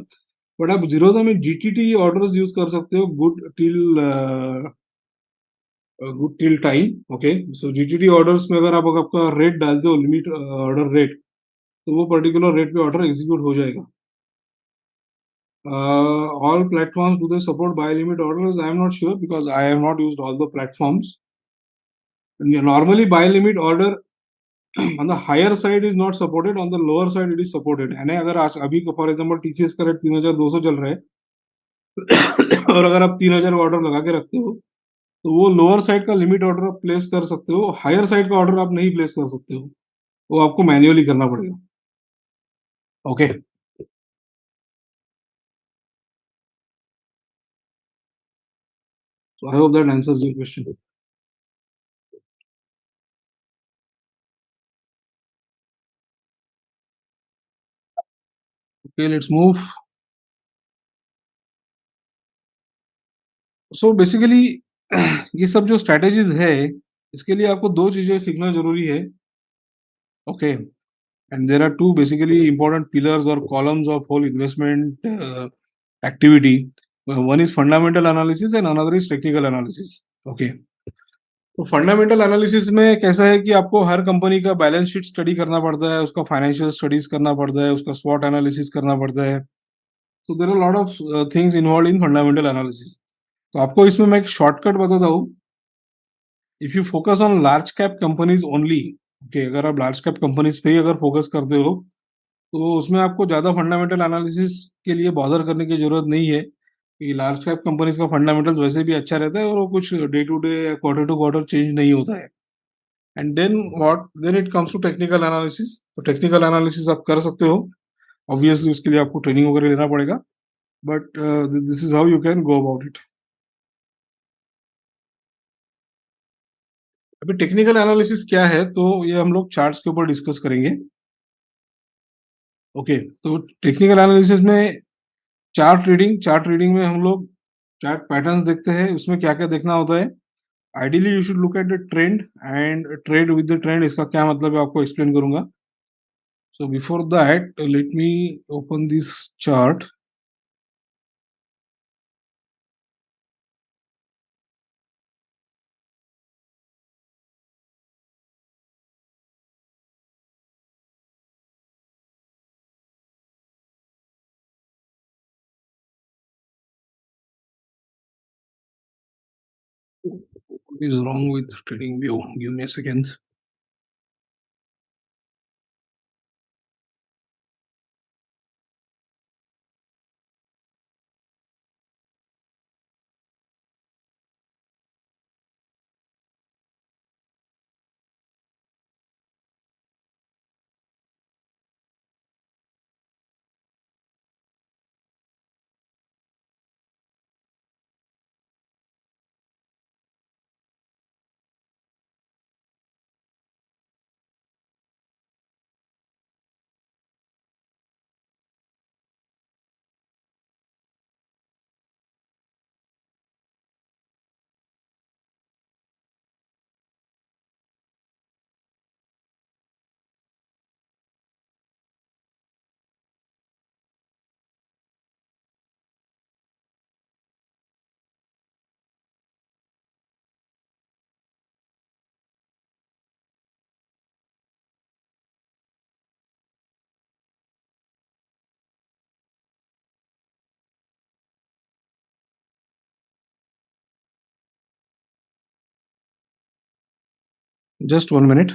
But आप जीरोधा में जीटीटी ऑर्डर्स यूज कर सकते हो, गुड टिल टाइम. ओके, सो जीटीटी ऑर्डर्स में अगर आप आपका रेट डालते हो, लिमिट ऑर्डर रेट, तो वो पर्टिकुलर रेट पे ऑर्डर एग्जीक्यूट हो जाएगा. All platforms do they support buy limit orders? I am not sure because I have not used all the platforms. Normally buy limit order on the higher side is not supported, on the lower side it is supported. यानी अगर आज अभी फॉर एग्जांपल टीसीएस का रेट 3200 चल रहा है और अगर आप 3000 ऑर्डर लगा के रखते हो तो वो लोअर साइड का लिमिट ऑर्डर आप प्लेस कर सकते हो, हायर साइड का ऑर्डर आप नहीं प्लेस कर सकते हो, वो आपको मैन्युअली करना पड़ेगा. Okay, so I hope that answers your question. Okay, let's move. So basically ये सब जो स्ट्रेटेजीज है, इसके लिए आपको दो चीजें सीखना जरूरी है. Okay, and there are two basically important pillars और columns of whole investment activity. One is fundamental analysis and another is technical analysis. Okay, तो फंडामेंटल एनालिसिस में कैसा है कि आपको हर कंपनी का बैलेंस शीट स्टडी करना पड़ता है, उसका फाइनेंशियल स्टडीज करना पड़ता है, उसका स्वॉट एनालिसिस करना पड़ता है. So there are a lot of things involved in fundamental analysis. तो आपको इसमें मैं एक शॉर्टकट बताता हूँ. If you focus on large cap companies only, okay, अगर आप लार्ज कैप कंपनीज पे ही अगर फोकस करते हो तो उसमें आपको ज्यादा फंडामेंटल एनालिसिस के लिए बॉदर करने की जरूरत नहीं है, कि लार्ज कैप कंपनीज का फंडामेंटल वैसे भी अच्छा रहता है और वो कुछ day to day quarter to quarter change नहीं होता है. And then it comes to technical analysis. तो टेक्निकल एनालिसिस आप कर सकते हो, ऑब्वियसली उसके लिए आपको ट्रेनिंग वगैरह लेना पड़ेगा, but this is how you can go about it. अभी टेक्निकल एनालिसिस क्या है, तो ये हम लोग चार्ट्स के ऊपर डिस्कस करेंगे. ओके, तो टेक्निकल एनालिसिस में चार्ट रीडिंग में हम लोग चार्ट पैटर्न्स देखते हैं. उसमें क्या क्या देखना होता है. Ideally you should look at the trend and trade with the trend. इसका क्या मतलब है आपको एक्सप्लेन करूंगा. So before that let me open this chart. What is wrong with trading view? Give me a second. Just 1 minute.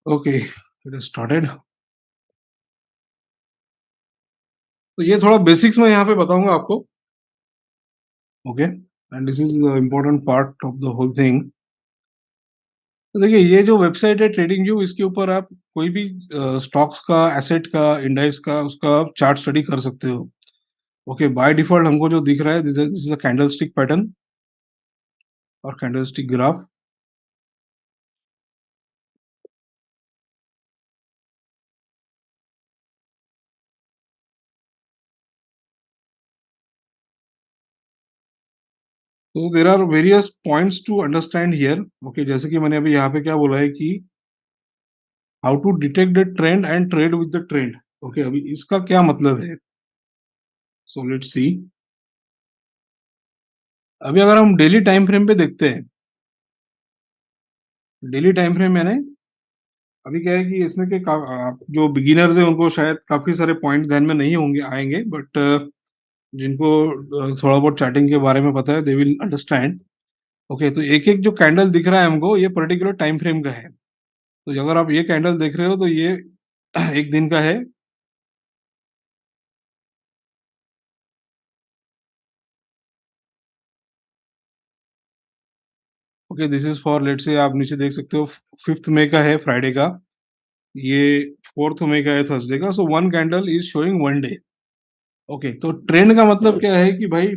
Okay, it is started. तो ये थोड़ा बेसिक्स में यहाँ पे बताऊंगा आपको. Okay, and this is the important part of the whole thing. तो देखिए, ये जो वेबसाइट है ट्रेडिंग व्यू, इसके ऊपर आप कोई भी स्टॉक्स का, एसेट का, इंडेक्स का, उसका चार्ट स्टडी कर सकते हो. ओके, बाय डिफॉल्ट हमको जो दिख रहा है, this is a candlestick pattern और कैंडलस्टिक ग्राफ. तो there are various points to understand here. Okay, जैसे कि मैंने अभी यहाँ पे क्या बोला है कि how to detect the trend and trade with the trend. Okay, अभी इसका क्या मतलब है. So let's see. अभी अगर हम डेली टाइम फ्रेम पे देखते हैं, डेली टाइम फ्रेम यानी अभी क्या है कि इसमें के आप जो बिगिनर्स हैं उनको शायद काफी सारे पॉइंट ध्यान में नहीं होंगे आएंगे, बट जिनको थोड़ा बहुत चार्टिंग के बारे में पता है दे विल अंडरस्टैंड। ओके, तो एक एक जो कैंडल दिख रहा है हमको ये पर्टिकुलर टाइम फ्रेम का है। तो अगर आप ये कैंडल देख रहे हो तो ये एक दिन का है। Okay, this is for let's say आप नीचे देख सकते हो 5 मई का है फ्राइडे का, ये 4 मई का है थर्सडे का। So one candle is showing 1 day. Okay, तो ट्रेंड का मतलब क्या है कि भाई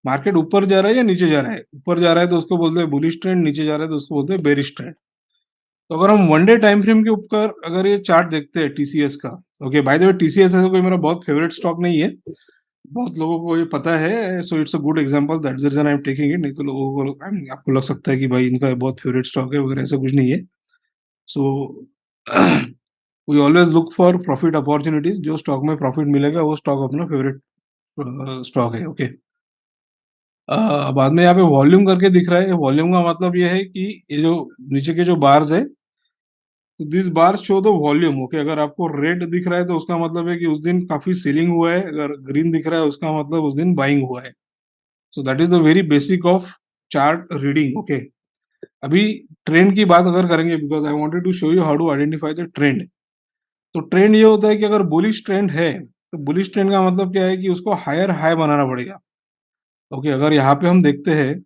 मार्केट ऊपर जा रहा है या नीचे जा रहा है। ऊपर जा रहा है तो उसको बोलते हैं बुलिश ट्रेंड, नीचे जा रहा है तो उसको बोलते हैं बेरिश ट्रेंड। तो अगर हम 1 डे टाइम फ्रेम के ऊपर अगर ये चार्ट देखते हैं टीसीएस का, okay bye the way TCS ऐसा कोई मेरा बहुत फेवरेट स्टॉक नहीं है, बहुत लोगों को ये पता है, so it's a good example that's the reason I am taking it. नहीं तो लोगों को आपको लग सकता है कि भाई इनका बहुत फेवरेट स्टॉक है वगैरह, ऐसा कुछ नहीं है। So we always look for profit opportunities, जो स्टॉक में प्रॉफिट मिलेगा वो स्टॉक अपना फेवरेट स्टॉक है। ओके, बाद में यहाँ पे वॉल्यूम करके दिख रहा है, वॉल्यूम का मतलब ये है कि ये जो नीचे के जो बार्स है, तो this bar show the volume. Okay, अगर आपको रेड दिख रहा है तो उसका मतलब है कि उस दिन काफी सेलिंग हुआ है, अगर ग्रीन दिख रहा है उसका मतलब उस दिन बाइंग हुआ है। So that is the very basic of chart reading. Okay, अभी ट्रेंड की बात अगर करेंगे, because I wanted to show you how to identify the trend. तो ट्रेंड ये होता है कि अगर बुलिश ट्रेंड है तो बुलिश ट्रेंड का मतलब क्या है कि उसको हायर हाई बनाना पड़ेगा। ओके, अगर यहाँ पे हम देखते हैं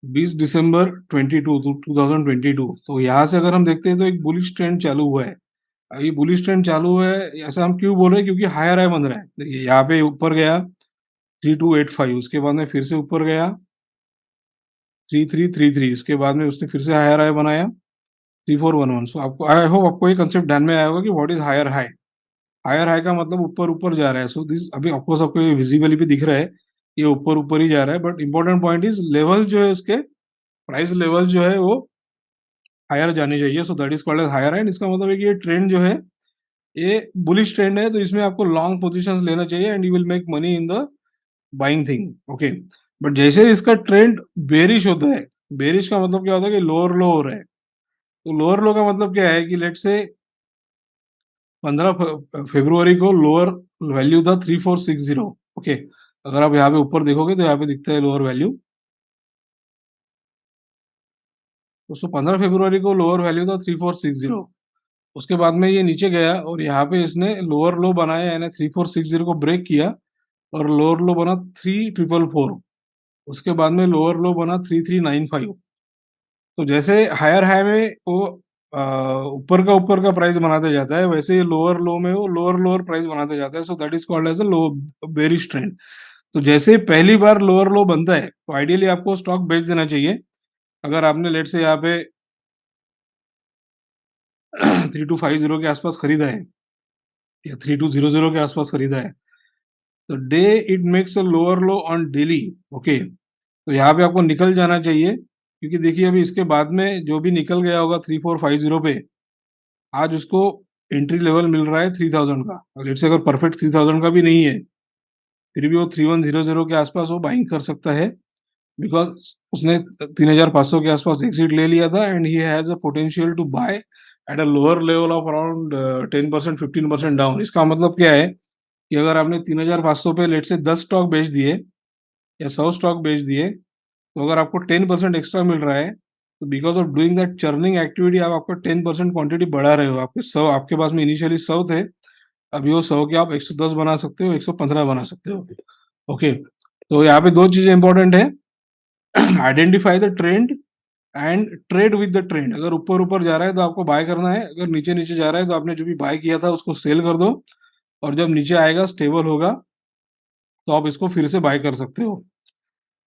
20 दिसंबर 2022, तो यहाँ से अगर हम देखते हैं तो एक बुलिश ट्रेंड चालू हुआ है। ये बुलिश ट्रेंड चालू हुआ है, ऐसा हम क्यों बोल रहे हैं, क्योंकि हायर हाई बन रहा है। देखिए यहाँ पे ऊपर गया 3285, उसके बाद में फिर से ऊपर गया 3333, उसके बाद में उसने फिर से हायर हाई बनाया 3411। सो आपको आई होप आपको ये कंसेप्ट ध्यान में आया होगा कि what is higher high. Higher high का मतलब ऊपर ऊपर जा रहा है। सो दिस अभी ऑफकोर्स आपको ये विजिबली भी दिख रहा है, ये ऊपर ऊपर ही जा रहा है, but important point is level जो है उसके, प्राइस लेवल जो है वो हायर जानी चाहिए। So that is called as higher high. इसका मतलब है कि ये ट्रेंड जो है ये बुलिश ट्रेंड है, तो इसमें आपको लॉन्ग पोजीशंस लेना चाहिए and you will make money in the buying thing. Okay, but जैसे इसका ट्रेंड बेरिश होता है, बेरिश का मतलब क्या होता है कि लोअर लो हो रहा है। तो लोअर लो का मतलब क्या है कि लेट से 15 फरवरी को लोअर वैल्यू था 3460। ओके, अगर आप यहाँ पे ऊपर देखोगे तो यहाँ पे दिखता है लोअर वैल्यू। तो 15 फरवरी को लोअर वैल्यू था 3460। उसके बाद में ये नीचे गया और यहाँ पे इसने लोअर लो बनाया, यानी 3460 को ब्रेक किया और लोअर लो बना 3444। उसके बाद में लोअर लो बना 3395। तो जैसे हायर हाई में वो ऊपर का प्राइस बनाते जाता है, वैसे ही लोअर लो में वो लोअर लोअर प्राइस बनाते जाता है। So that is called as a low bearish trend. तो जैसे ही पहली बार लोअर लो बनता है तो आइडियली आपको स्टॉक बेच देना चाहिए। अगर आपने लेट से यहाँ पे 3250 के आसपास खरीदा है या 3200 के आसपास खरीदा है, तो day it makes a lower low on daily. Okay, तो यहाँ पे आपको निकल जाना चाहिए, क्योंकि देखिए अभी इसके बाद में जो भी निकल गया होगा 3450 पे, आज उसको एंट्री लेवल मिल रहा है 3000 का। लेट से अगर परफेक्ट 3000 का भी नहीं है, फिर भी वो 3100 के आसपास वो बाइंग कर सकता है, बिकॉज उसने 3500 के आसपास एग्जिट ले लिया था and he has a potential to buy at a lower level of around 10% 15% down. इसका मतलब क्या है कि अगर आपने 3500 पे लेट से 10 स्टॉक बेच दिए या 100 स्टॉक बेच दिए, तो अगर आपको 10% एक्स्ट्रा मिल रहा है, तो because of doing that churning activity आप आपका 10% क्वांटिटी बढ़ा रहे हो। आपके 100, आपके पास में इनिशियली 100 थे, अभी वो 100 के आप 110 बना सकते हो, 115 बना सकते हो। ओके, तो यहाँ पे दो चीजें इंपॉर्टेंट है, identify the trend and trade with the trend. अगर ऊपर ऊपर जा रहा है तो आपको बाय करना है, अगर नीचे नीचे जा रहा है तो आपने जो भी बाय किया था उसको सेल कर दो, और जब नीचे आएगा स्टेबल होगा तो आप इसको फिर से बाय कर सकते हो।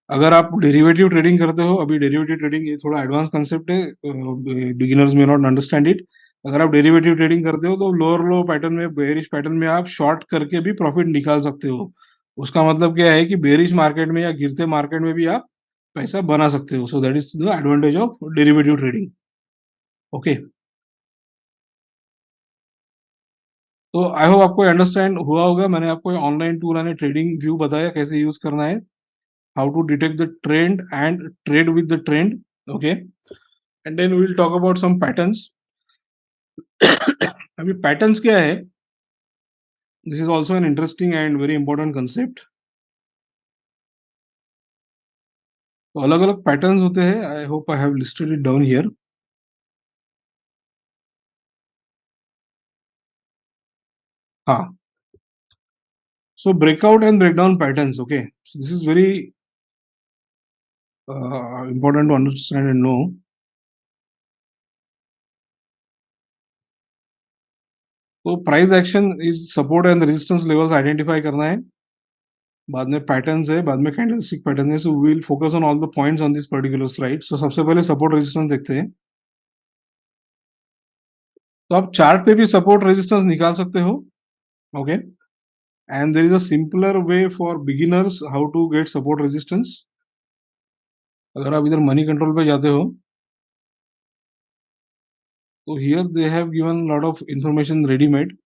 अगर आप डेरिवेटिव ट्रेडिंग करते हो, अभी डेरिवेटिव ट्रेडिंग ये थोड़ा एडवांस कंसेप्ट है, बिगिनर्स में नॉट अंडरस्टैंड इट। अगर आप डेरिवेटिव ट्रेडिंग करते हो तो लोअर लो पैटर्न में, बेरिश पैटर्न में आप शॉर्ट करके भी प्रॉफिट निकाल सकते हो। उसका मतलब क्या है कि बेरिश मार्केट में या गिरते मार्केट में भी आप पैसा बना सकते हो। So that is the advantage of derivative trading. Okay, तो आई होप आपको अंडरस्टैंड हुआ होगा। मैंने आपको ऑनलाइन टूल यानी ट्रेडिंग व्यू बताया कैसे यूज करना है, how to detect the trend and trade with the trend. Okay, and then we will talk about some patterns. अभी पैटर्न्स क्या है, this is also an interesting and very important concept. तो अलग अलग पैटर्न्स होते हैं, I hope I have listed it down here. हाँ, so breakout and breakdown patterns, okay, so this is very important to understand and know. तो price action is support and resistance levels identify करना है, बाद में पैटर्न्स है, बाद में कैंडलस्टिक पैटर्न है, so we will focus on all the points on this particular slide. सो सबसे पहले सपोर्ट रेजिस्टेंस देखते हैं। तो आप चार्ट पे भी सपोर्ट रेजिस्टेंस निकाल सकते हो, okay, and there is a simpler way for beginners how to get support resistance. अगर आप इधर मनी कंट्रोल पे जाते हो, तो here they have given lot of information readymade.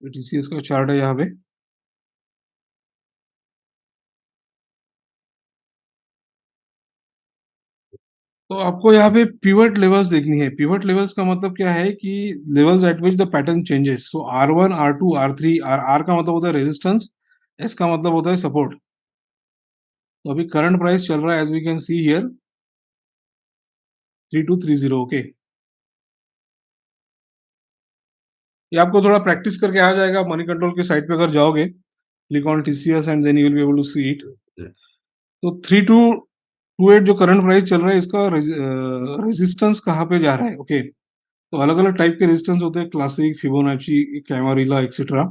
TCS का चार्ट है यहाँ पे। तो आपको यहाँ पे पिवट लेवल्स देखनी है। पिवट लेवल्स का मतलब क्या है कि levels at which the pattern changes. So R1, R2, R3, R का मतलब होता है रेजिस्टेंस, S का मतलब होता है सपोर्ट। तो अभी करंट प्राइस चल रहा है as we can see here 3230, okay. ये आपको थोड़ा प्रैक्टिस करके आ जाएगा, मनी कंट्रोल के साइट पे अगर जाओगे, click on TCS and then you will be able to see it. तो 3228 जो करंट प्राइस चल रहा है, इसका रेजिस्टेंस कहाँ पे जा रहा है, ओके। तो अलग अलग टाइप के रेजिस्टेंस होते हैं, क्लासिक, फिबोनाची, कैमारिला एक्सेट्रा।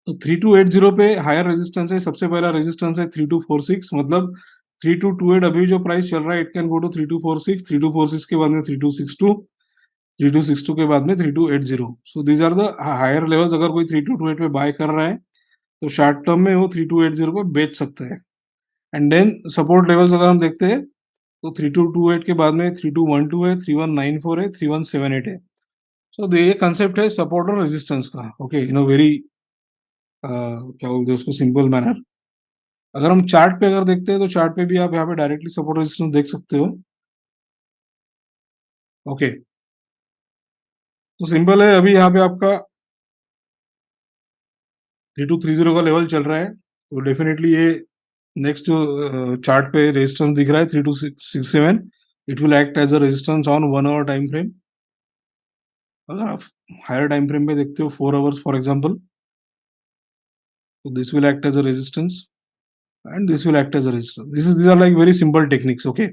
तो 3280 पे हायर रेजिस्टेंस है, सबसे पहला रेजिस्टेंस है 3246, मतलब 3228 अभी जो प्राइस चल रहा है, इट कैन गो टू 3246, 3246 के बाद में 3262, 3262 के बाद में 3280। So these are the higher levels. अगर कोई 3228 पे बाय कर रहा है, तो शॉर्ट टर्म में वो 3280 पे बेच सकता है। एंड देन सपोर्ट लेवल्स अगर हम देखते हैं, तो 3228 के बाद में 3212 है, 3194 है, 3178 है। सो ये कंसेप्ट है सपोर्ट और रेजिस्टेंस का, ओके, इन अ वेरी क्या बोलते हैं उसको, सिंपल मैनर। अगर हम चार्ट पे अगर देखते हैं, तो चार्ट पे भी आप यहाँ पे डायरेक्टली सपोर्ट रेजिस्टेंस देख सकते हो, ओके। तो सिंपल है, अभी यहाँ पे आपका 3230 का लेवल चल रहा है, तो डेफिनेटली ये नेक्स्ट जो चार्ट पे रेजिस्टेंस दिख रहा है 3267, it will act as a resistance on 1 hour time frame. अगर आप हायर टाइम फ्रेम पे देखते हो, 4 आवर्स फॉर एग्जाम्पल, तो this will act as a resistance and this will act as a resistance. This are like very simple techniques, okay.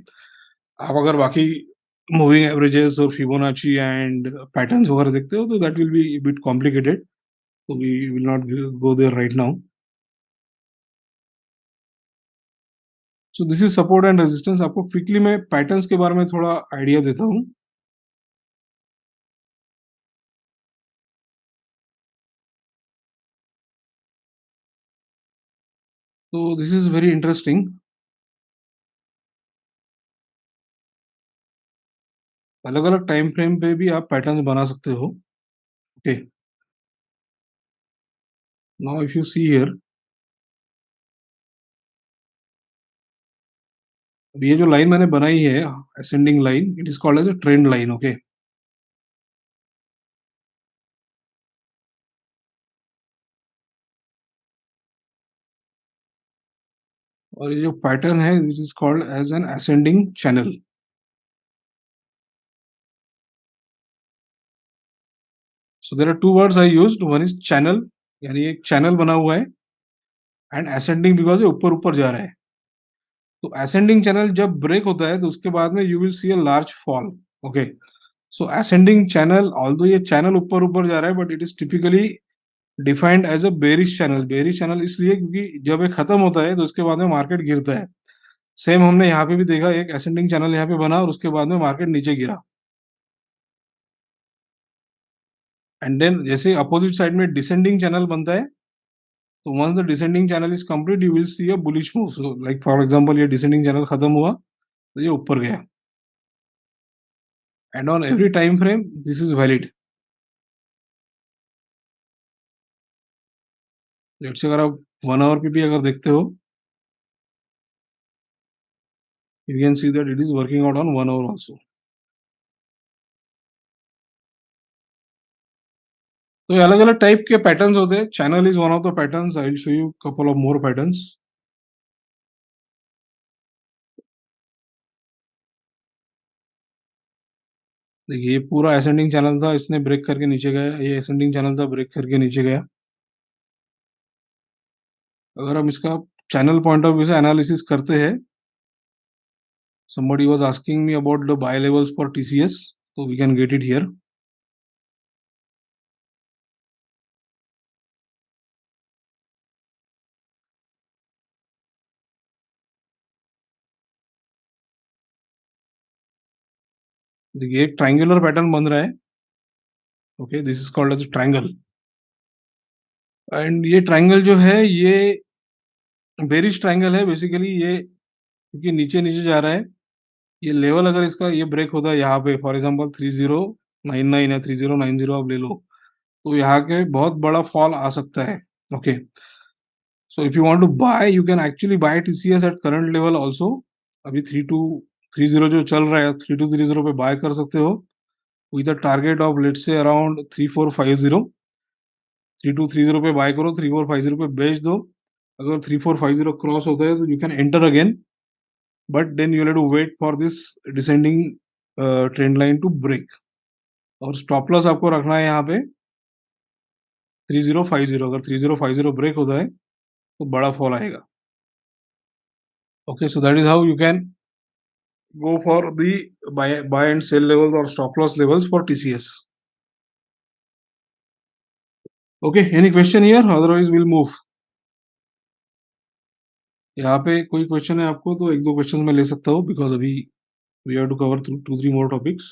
आप अगर बाकी मूविंग एवरेजेस और फिबोनाची एंड पैटर्न्स वगैरह देखते हो, तो that will be bit complicated, तो we will not go there right now. So this is support and resistance. आपको क्विकली मैं पैटर्न्स के बारे में थोड़ा आइडिया देता हूँ। तो दिस इज वेरी इंटरेस्टिंग। अलग अलग टाइम फ्रेम पे भी आप पैटर्न्स बना सकते हो, okay. Now if you see here, अब ये जो लाइन मैंने बनाई है, ascending line, it is called as a trend line, okay. और ये जो पैटर्न है, it is called as an ascending channel. So there are two words I used, one is channel, यानी एक चैनल बना हुआ है, एंड असेंडिंग बिकॉज ये ऊपर ऊपर जा रहा है। तो असेंडिंग चैनल जब ब्रेक होता है, तो उसके बाद में you will see a large fall, okay. So ascending channel, although ये चैनल ऊपर ऊपर जा रहा है, but it is typically defined as a bearish channel. Bearish channel इसलिए क्योंकि जब ये खत्म होता है, तो उसके बाद में मार्केट गिरता है। सेम हमने यहाँ पे भी देखा, एक असेंडिंग चैनल यहाँ पे बना और उसके बाद में मार्केट नीचे गिरा। एंड देन जैसे अपोजिट साइड में डिसेंडिंग चैनल बनता है, तो once the descending channel is complete, you will see a bullish move. So like for example, ये डिसेंडिंग चैनल खत्म हुआ, तो ये ऊपर गया, and on every time frame this is valid. Let's say अगर आप 1 आवर पे भी अगर देखते हो, You can see that it is working out on 1 hour also. तो ये अलग अलग टाइप के पैटर्न्स होते हैं. Channel is one of the patterns. I will show you couple of more patterns. देखिए ये पूरा असेंडिंग चैनल था, इसने ब्रेक करके नीचे गया. ये असेंडिंग चैनल था, ब्रेक करके नीचे गया. अगर हम इसका चैनल पॉइंट ऑफ व्यू से एनालिसिस करते हैं, somebody was asking me about the buy levels for TCS, so we can get it here. देखिए एक ट्रायंगुलर पैटर्न बन रहा है. Okay, this is called as triangle. And ये ट्रायंगल जो है ये बेरिश ट्रायंगल है बेसिकली. ये क्योंकि नीचे नीचे जा रहा है, ये लेवल अगर इसका ये ब्रेक होता है यहाँ पे, फॉर एग्जांपल 3099 या 3090 आप ले लो, तो यहाँ के बहुत बड़ा फॉल आ सकता है. Okay, so if you want to buy, you can actually buy TCS at current level also. अभी 3230 जो चल रहा है, 3230 पे बाय कर सकते हो with a target of let's say around 3450. 3230 पे बाय करो, 3450 पे बेच दो. अगर 3450 क्रॉस होता है तो you can enter again, but then you have to wait for this descending trend line to break. और स्टॉप लॉस आपको रखना है यहाँ पे 3050. अगर 3050 ब्रेक होता है तो बड़ा फॉल आएगा. Okay, so that is how you can go for the buy and sell levels or stop loss levels for TCS. Okay, any question here? Otherwise we'll move. यहाँ पे कोई क्वेश्चन है आपको तो एक दो क्वेश्चन मैं ले सकता हूँ, बिकॉज अभी we have to cover 2-3 more topics.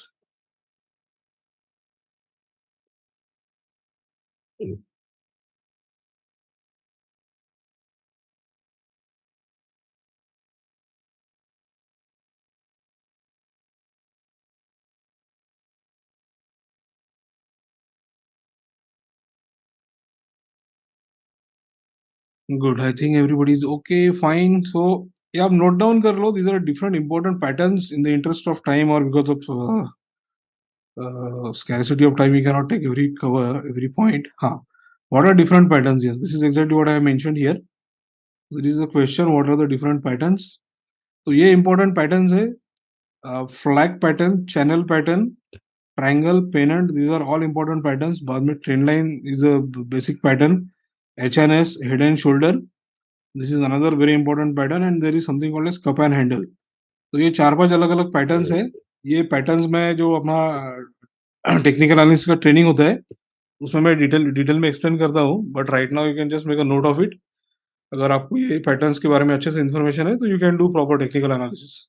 Good, I think everybody is okay, fine. So yeah, आप नोट डाउन कर लो. These are different important patterns. In the interest of time or because of scarcity of time, we cannot take every point. हाँ, what are different patterns? Yes, this is exactly what I have mentioned here. There is a question, what are the different patterns? तो ये important patterns है. Flag pattern, channel pattern, triangle, pennant, these are all important patterns. बाद में trend line is a basic pattern. HNS, head and shoulder, this is another very important pattern. And there is something called as cup and handle. तो ये 4-5 अलग अलग पैटर्न्स है. ये पैटर्न्स में जो अपना टेक्निकल एनालिसिस का ट्रेनिंग होता है उसमें मैं डिटेल में एक्सप्लेन करता हूँ. But right now you can just make a note of it. अगर आपको ये पैटर्न्स के बारे में अच्छे से इन्फॉर्मेशन है तो you can do proper technical analysis.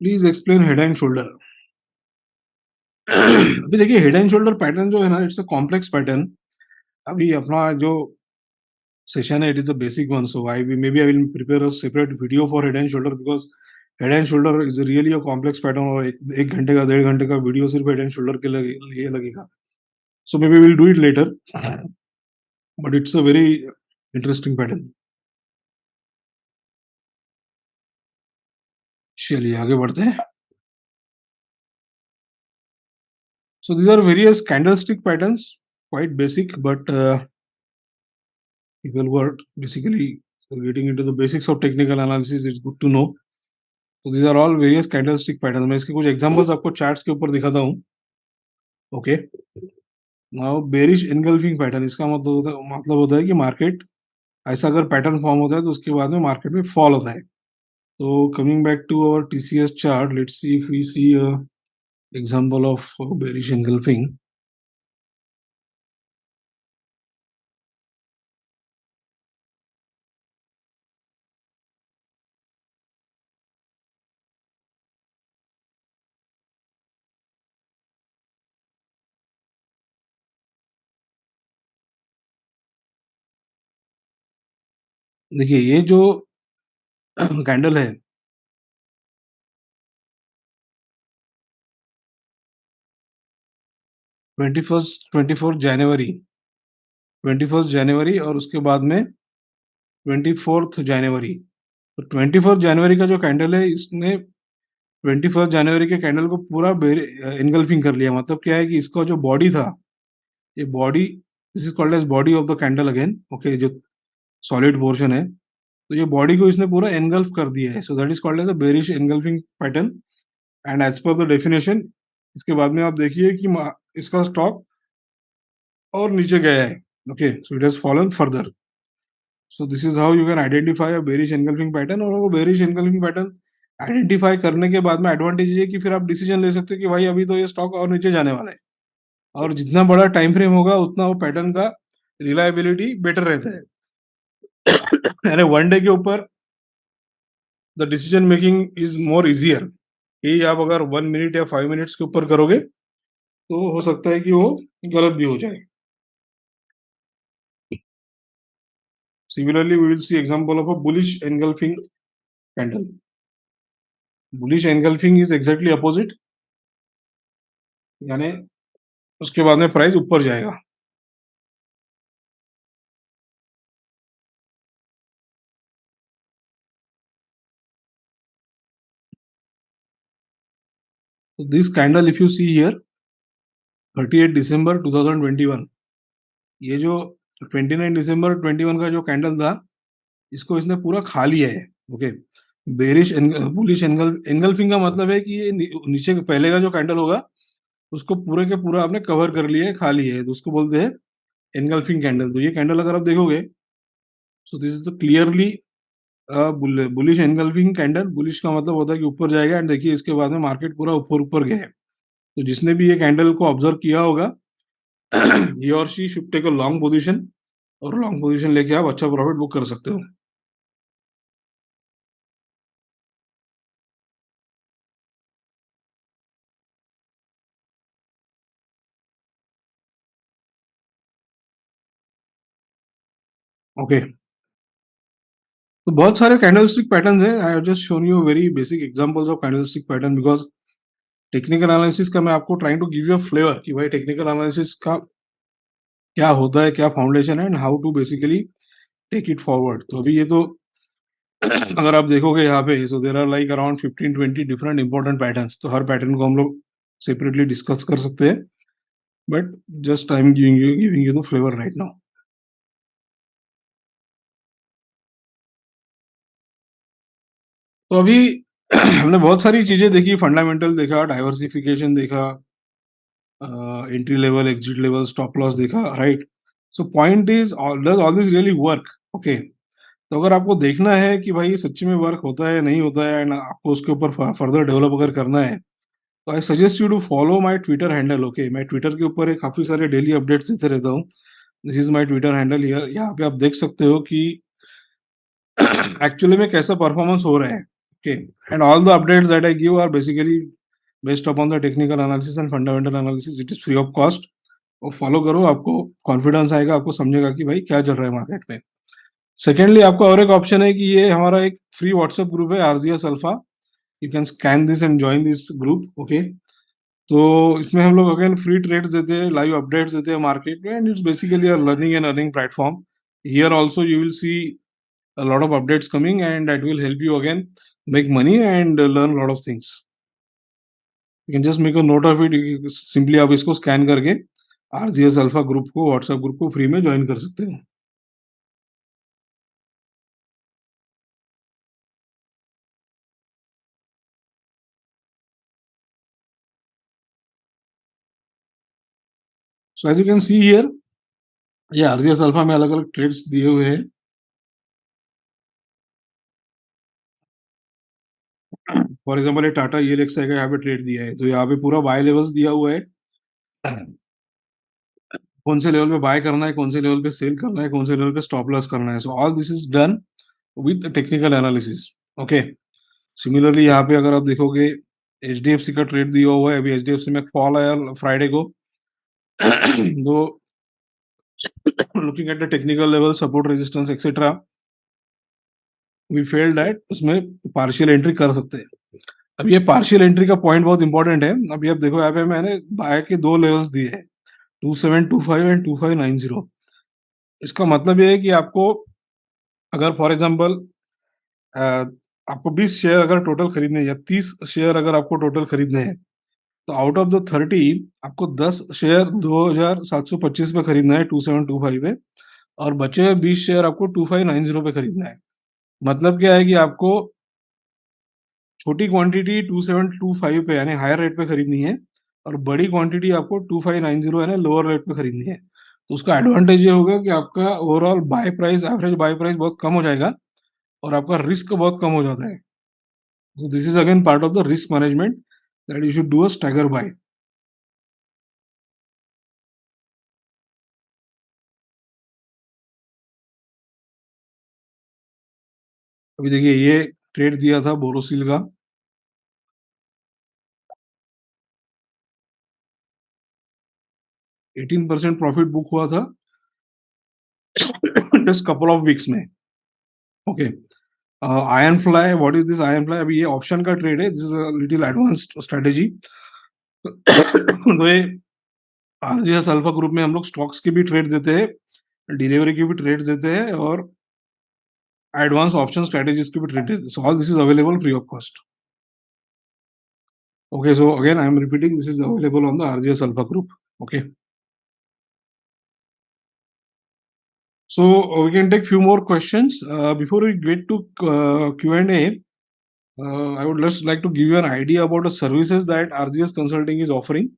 Please explain head and shoulder. अभी देखिए हेड एंड शोल्डर पैटर्न जो है ना, इट्स अ कॉम्प्लेक्स पैटर्न. अभी अपना जो सेशन है, it is the basic one. So I may B I will prepare a separate video for head and shoulder, because head and shoulder is really a complex pattern. और एक घंटे का 1.5 घंटे का वीडियो सिर्फ हेड एंड शोल्डर के लिए लगेगा. So maybe will do it later, but it's a very interesting pattern. चलिए आगे बढ़ते हैं. So these are various candlestick patterns, quite basic, but people who are basically getting into the basics of technical analysis, it's good to know. So these are all various candlestick patterns. मैं इसके कुछ examples आपको charts के ऊपर दिखाता हूँ. Okay. Now bearish engulfing pattern, इसका मतलब होता है कि मार्केट ऐसा अगर पैटर्न फॉर्म होता है तो उसके बाद में मार्केट में फॉल होता है. तो coming back to our TCS chart, let's see if we see example of bearish engulfing. देखिए ये जो कैंडल है 21 जनवरी और उसके बाद में 24 जनवरी। तो 24 जनवरी का जो कैंडल है इसने 21 जनवरी के कैंडल को पूरा इनगल्फिंग कर लिया। मतलब क्या है कि इसका जो बॉडी था, ये body, this is called as body of the candle again, okay, जो सॉलिड पोर्शन है, तो ये बॉडी को इसने पूरा एनगल्फ कर दिया है। So that is called as a bearish engulfing pattern. And as per the definition, इसके बाद में आप देखिए कि इसका स्टॉक और नीचे गया है, okay, so it has fallen further. So this is how you can identify a bearish engulfing pattern. और वो बेरिश एनगल्फिंग पैटर्न आइडेंटिफाई करने के बाद में एडवांटेज ये है कि फिर आप डिसीजन ले सकते हो कि भाई अभी तो ये स्टॉक और नीचे जाने वाला है। और जितना बड़ा टाइम फ्रेम होगा उतना वो पैटर्न का रिलायबिलिटी बेटर रहता है। अरे वन डे के ऊपर the decision making is more easier. यही आप अगर 1 मिनट या 5 मिनट्स के ऊपर करोगे तो हो सकता है कि वो गलत भी हो जाए। Similarly, we will see example of a bullish engulfing candle. Bullish engulfing is exactly opposite, यानी उसके बाद में प्राइस ऊपर जाएगा। So this candle if you see here 38 दिसंबर 2021, ये जो 29 दिसंबर 21 का जो कैंडल था इसको इसने पूरा खा लिया है, ओके। बेरिश बुलिश एंगल्फिंग का मतलब है कि ये नीचे पहले का जो कैंडल होगा उसको पूरे के पूरा आपने कवर कर लिया है, खा लिया है, तो उसको बोलते हैं एनगल्फिंग कैंडल। तो ये कैंडल अगर आप देखोगे, सो this is the clearly bullish engulfing candle. Bullish का मतलब होता है कि ऊपर जाएगा। एंड देखिए इसके बाद में मार्केट पूरा ऊपर ऊपर गया है। तो जिसने भी ये कैंडल को ऑब्जर्व किया होगा ये और she should take a long position, और लॉन्ग पोजीशन लेके आप अच्छा प्रॉफिट बुक कर सकते हो। ओके, तो बहुत सारे कैंडलस्टिक पैटर्न्स हैं। I have just shown you very basic examples of candlestick pattern, because technical analysis का मैं आपको trying to give you a flavour कि भाई टेक्निकल एनालिसिस का क्या होता है, क्या फाउंडेशन है, and how to basically take it forward. तो अभी ये तो अगर आप देखोगे यहाँ पे, so there are like around 15-20 different important patterns. तो हर पैटर्न को हम लोग सेपरेटली डिस्कस कर सकते हैं, but just I am giving you the flavour right now. तो अभी हमने बहुत सारी चीजें देखी, फंडामेंटल देखा, डाइवर्सिफिकेशन देखा, entry level, exit level, stop loss देखा, right. So point is, does all this really work? Okay, तो अगर आपको देखना है कि भाई ये सच्ची में वर्क होता है नहीं होता है, एंड आपको उसके ऊपर फर्दर डेवलप अगर करना है, तो I suggest you to follow my Twitter handle. Okay, मैं ट्विटर के ऊपर काफी सारे डेली अपडेट्स देते रहता हूँ। This is my Twitter handle here. यहाँ पे आप देख सकते हो कि एक्चुअली में कैसा परफॉर्मेंस हो रहा है, okay. And all the updates that I give are basically based upon the technical analysis and fundamental analysis. It is free of cost. और फॉलो करो, आपको कॉन्फिडेंस आएगा, आपको समझेगा कि भाई क्या चल रहा है मार्केट में। सेकेंडली, आपका और एक ऑप्शन है कि ये हमारा एक फ्री व्हाट्सएप ग्रुप है, RGS alpha. You can scan this and join this group, okay. तो इसमें हम लोग अगेन फ्री ट्रेड्स देते हैं, लाइव अपडेट्स देते हैं मार्केट में, and it's basically a learning and earning platform. Here also you will C a lot of updates coming, and that will help you again make money and learn a lot of things. You can just make a note of it. Simply आप इसको स्कैन करके आरजीएस अल्फा ग्रुप को, व्हाट्सएप ग्रुप को फ्री में ज्वाइन कर सकते हो। So as you can see here, ये आरजीएस अल्फा में अलग अलग ट्रेड्स दिए हुए हैं। फॉर एग्जाम्पल ये टाटा ईएलएक्सआई का यहाँ पे ट्रेड दिया है, तो यहाँ पे पूरा बाय लेवल्स दिया हुआ है। कौन से लेवल पे बाय करना है, कौन से लेवल पे सेल करना है, कौन से लेवल पे स्टॉप लॉस करना है। So all this is done with technical analysis, okay. Similarly यहाँ पे अगर आप देखोगे, एचडीएफसी का ट्रेड दिया हुआ है। अभी एचडीएफसी में फॉल आया फ्राइडे को। तो looking at the technical level, support, resistance etcetera, we failed at, उसमें पार्शियल एंट्री कर सकते हैं। अब ये पार्शियल एंट्री का पॉइंट बहुत इंपॉर्टेंट है। अभी आप देखो यहाँ पे मैंने बाय के दो लेवल्स दिए हैं, 2725 एंड 2590। इसका मतलब ये है कि आपको अगर फॉर एग्जांपल आपको 20 शेयर अगर टोटल खरीदने हैं या 30 शेयर अगर आपको टोटल खरीदने हैं, तो आउट ऑफ द 30 आपको 10 शेयर 2725 पे खरीदना है 2725 पे, और बचे हुए 20 शेयर आपको 2590 पे खरीदना है। मतलब क्या है कि आपको छोटी क्वांटिटी 2725 पे यानी हायर रेट पे खरीदनी है, और बड़ी क्वांटिटी आपको 2590 यानी लोअर रेट पे खरीदनी है। तो उसका एडवांटेज ये होगा कि आपका overall buy price, average buy price बहुत कम हो जाएगा, और आपका रिस्क बहुत कम हो जाता है। So this is again part of the risk management, that you should do a stagger buy. अभी देखिए ये ट्रेड दिया था बोरोसिल का, 18% प्रॉफिट बुक हुआ था जस्ट कपल ऑफ वीक्स में। Okay, iron fly, what is this iron fly? अभी ये ऑप्शन का ट्रेड है, this is a little advanced strategy. तो ये आरजीएस अल्फा ग्रुप में हम लोग स्टॉक्स की भी ट्रेड देते हैं, डिलीवरी की भी ट्रेड देते हैं, और एडवांस ऑप्शन स्ट्रेटेजीज की भी ट्रेड देते हैं। So all this is available free of cost. Okay, so again I am repeating, this is available on the RGS Alpha group. Okay, so we can take few more questions. Before we get to Q&A, I would just like to give you an idea about the services that RGS Consulting is offering.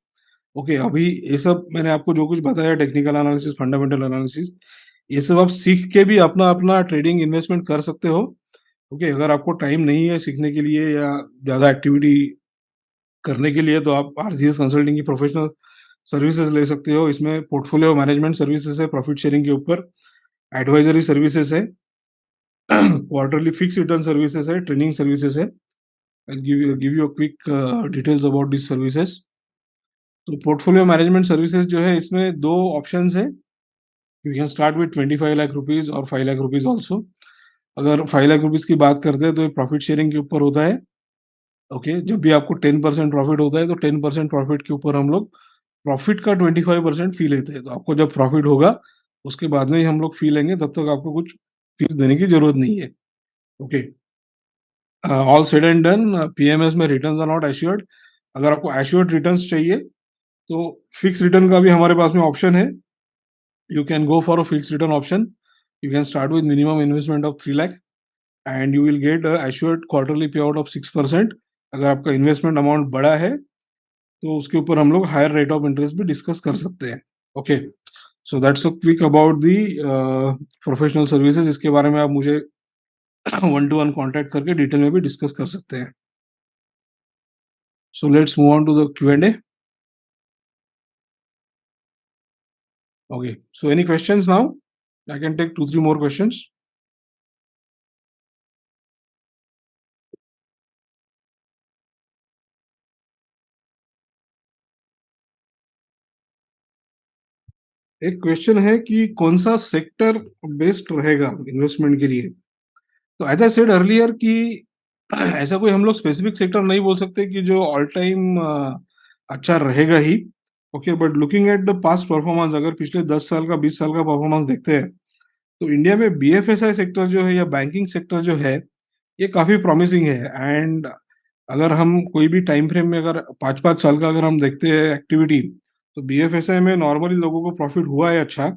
Okay, अभी ये सब मैंने आपको जो कुछ बताया, टेक्निकल एनालिसिस, फंडामेंटल एनालिसिस, ये सब आप सीख के भी अपना अपना ट्रेडिंग इन्वेस्टमेंट कर सकते हो। ओके, अगर आपको टाइम नहीं है सीखने के लिए या ज़्यादा एक्टिविटी करने के लिए, तो आप आरजीएस कंसल्टिंग की प्रोफेशनल सर्विसेज ले सकते हो। इसमें पोर्टफोलियो मैनेजमेंट सर्विसेज है, प्रॉफिट शेयरिंग के ऊपर एडवाइजरी सर्विसेज है, क्वार्टरली फिक्स रिटर्न सर्विसेज है, ट्रेनिंग सर्विसेज है। I'll give you a quick details about these services. तो पोर्टफोलियो मैनेजमेंट सर्विसेज जो है, इसमें दो ऑप्शंस है। You can start with 25 lakh rupees और 5 लाख रुपीज ऑल्सो। अगर 5 लाख रुपीज की बात करते हैं तो ये प्रॉफिट शेयरिंग के ऊपर होता है। ओके, जब भी आपको 10% प्रॉफिट होता है तो 10% प्रॉफिट के ऊपर हम लोग प्रॉफिट का 25% फी लेते हैं। तो आपको जब प्रॉफिट होगा उसके बाद में ही हम लोग फी लेंगे, तब तक आपको कुछ फीस देने की जरूरत नहीं है। Okay, all said and done, PMS में रिटर्न्स आर नॉट एश्योर्ड। अगर आपको एश्योर्ड रिटर्न्स चाहिए तो फिक्स रिटर्न का भी हमारे पास में ऑप्शन है। You can go for a fix return option. You can start with minimum investment of 3 lakh and you will get assured quarterly पे आउट ऑफ 6%। अगर आपका इन्वेस्टमेंट अमाउंट बड़ा है तो उसके ऊपर हम लोग हायर रेट ऑफ इंटरेस्ट भी डिस्कस कर सकते हैं। Okay, so that's a quick about the professional services. इसके बारे में आप मुझे 1-to-1 कांटेक्ट करके डिटेल में भी डिस्कस कर सकते हैं। So let's move on to the Q&A. Okay, so any questions now? I can take 2-3 more questions. एक क्वेश्चन है कि कौन सा सेक्टर बेस्ट रहेगा इन्वेस्टमेंट के लिए। तो एज आई सेड अर्लियर कि ऐसा कोई हम लोग स्पेसिफिक सेक्टर नहीं बोल सकते कि जो ऑल टाइम अच्छा रहेगा ही। Okay, but looking at the past performance, अगर पिछले 10 साल का 20 साल का परफॉर्मेंस देखते हैं तो इंडिया में बीएफएसआई सेक्टर जो है या बैंकिंग सेक्टर जो है, ये काफी प्रॉमिसिंग है। एंड अगर हम कोई भी टाइम फ्रेम में अगर 5-5 साल का अगर हम देखते हैं एक्टिविटी, तो बीएफएसआई में नॉर्मली लोगों को प्रॉफिट हुआ है अच्छा।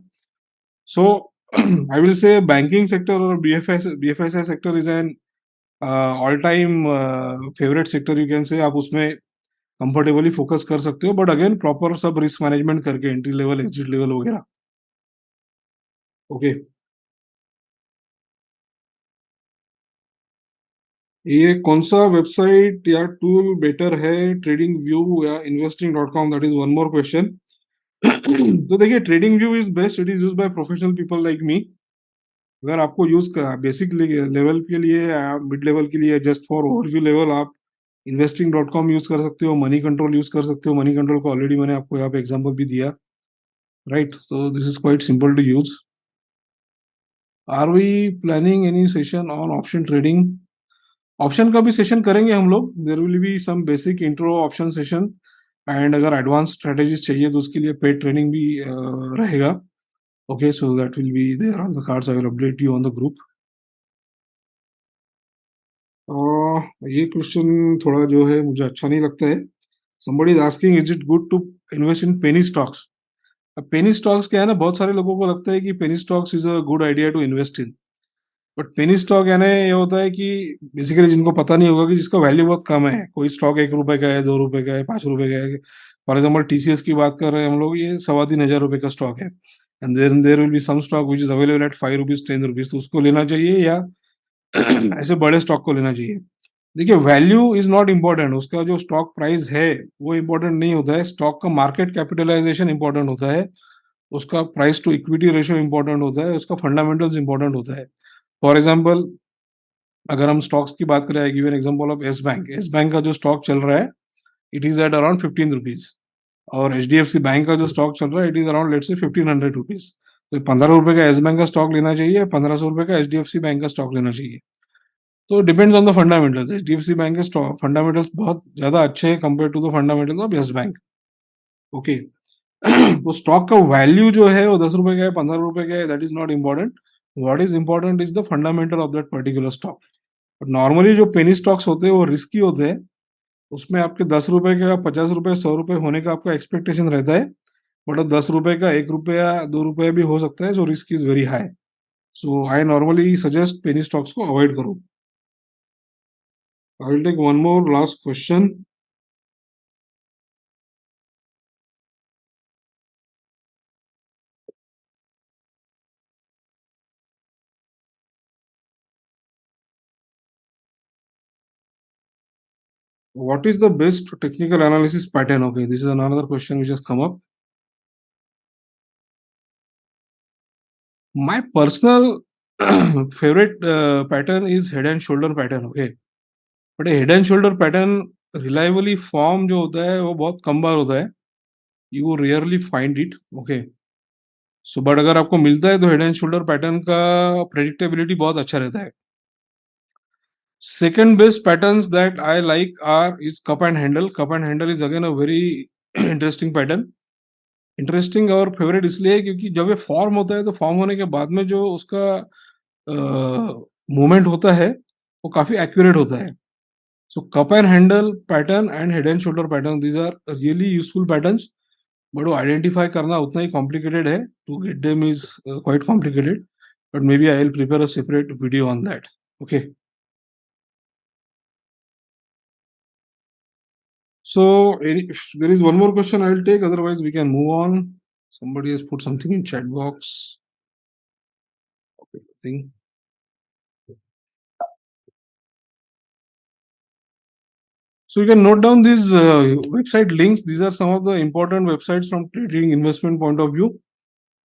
So I will say banking sector और BFSI sector is an all time favourite sector, you can say. आप उसमें कंफर्टेबली फोकस कर सकते हो, बट अगेन प्रॉपर सब रिस्क मैनेजमेंट करके, एंट्री लेवल, एग्जिट लेवल वगैरह। ओके, ये कौन सा वेबसाइट या टूल बेटर है, ट्रेडिंग व्यू या investing.com? That is one more question. तो देखिए, trading view is best, it is used by professional people like me. अगर आपको यूज बेसिक लेवल के लिए, मिड लेवल के लिए, जस्ट फॉर ओवरव्यू लेवल, आप investing.com यूज कर सकते हो, मनी कंट्रोल यूज कर सकते हो। मनी कंट्रोल को ऑलरेडी मैंने आपको यहाँ पे एग्जांपल भी दिया, right? So this is quite simple to use. Are we planning any session on option trading? Option का भी सेशन करेंगे हम लोग. There will be some basic intro option session, and अगर एडवांस स्ट्रेटेजीज चाहिए तो उसके लिए पेड ट्रेनिंग भी रहेगा. Okay, so that will be there on the cards. I will update you on the group. ये क्वेश्चन थोड़ा जो है मुझे अच्छा नहीं लगता है. somebody is asking, is it good to invest in penny stocks? अब penny stocks क्या है ना, बहुत सारे लोगों को लगता है कि penny stocks is a good idea to invest in. But penny stock यानी ये होता है कि बेसिकली जिनको पता नहीं होगा कि जिसका वैल्यू बहुत कम है. कोई स्टॉक 1 रुपए का है, 2 रुपए का है, 5 रुपए का है. फॉर एग्जाम्पल टीसीएस की बात कर रहे हैं हम लोग, ये 3,500 रुपए का स्टॉक है. And there will be some stock which is available at 5 rupees, 10 rupees. तो उसको लेना चाहिए या ऐसे बड़े स्टॉक को लेना चाहिए? देखिए, वैल्यू इज नॉट इम्पोर्टेंट. उसका जो स्टॉक प्राइस है वो इम्पोर्टेंट नहीं होता है. स्टॉक का मार्केट कैपिटलाइजेशन इंपॉर्टेंट होता है. उसका price to equity ratio important होता है. उसका फंडामेंटल्स इंपॉर्टेंट होता है. फॉर एग्जाम्पल, अगर हम स्टॉक्स की बात करें, I give an example of Yes Bank. Yes Bank का जो स्टॉक चल रहा है, it is at around 15 rupees. और H D F C bank का जो स्टॉक चल रहा है, it is around let's say 1,500 rupees. तो 15 रुपए का एस बैंक का स्टॉक लेना चाहिए, 1,500 रुपए का H D F C bank का स्टॉक लेना चाहिए. तो depends on the fundamentals. H D F C bank के फंडामेंटल्स बहुत ज्यादा अच्छे हैं compare to the fundamentals of Yes Bank. Okay. तो स्टॉक का वैल्यू जो है वो 10 रुपए का है, 15 रुपए का है, that is not important. What is important is the fundamental of that particular stock. But normally जो पेनी स्टॉक्स होते हैं वो रिस्की होते हैं. उसमें आपके 10 रुपए का, 50 रुपए, 100 रुपए होने का आपका एक्सपेक्टेशन रहता है. बट 10 रुपए का 1 रुपया, 2 रुपया भी हो सकता है. So risk is very high. So I normally suggest penny stocks को अवॉइड करो. I will take one more last question. What is the best technical analysis pattern? Okay, this is another question which has come up. My personal favorite pattern is head and shoulder pattern. Okay, but a head and shoulder pattern reliably form जो होता है वो बहुत कम बार होता है. You rarely find it. Okay, so but अगर आपको मिलता है तो हेड एंड शोल्डर पैटर्न का प्रेडिक्टेबिलिटी बहुत अच्छा रहता है. Second best patterns that I like are is cup and handle. Cup and handle is again a very interesting pattern. Interesting और फेवरेट इसलिए है क्योंकि जब ये फॉर्म होता है तो फॉर्म होने के बाद में जो उसका मूवमेंट होता है वो काफी एक्यूरेट होता है. So cup and handle pattern and head and shoulder pattern, these are really useful patterns. But वो आइडेंटिफाई करना उतना ही कॉम्प्लिकेटेड है. To get them is quite complicated. But may be I will prepare a separate video on that. Okay. So if there is one more question, I will take. Otherwise, we can move on. Somebody has put something in chat box. Okay, thing. So you can note down these website links. These are some of the important websites from trading investment point of view.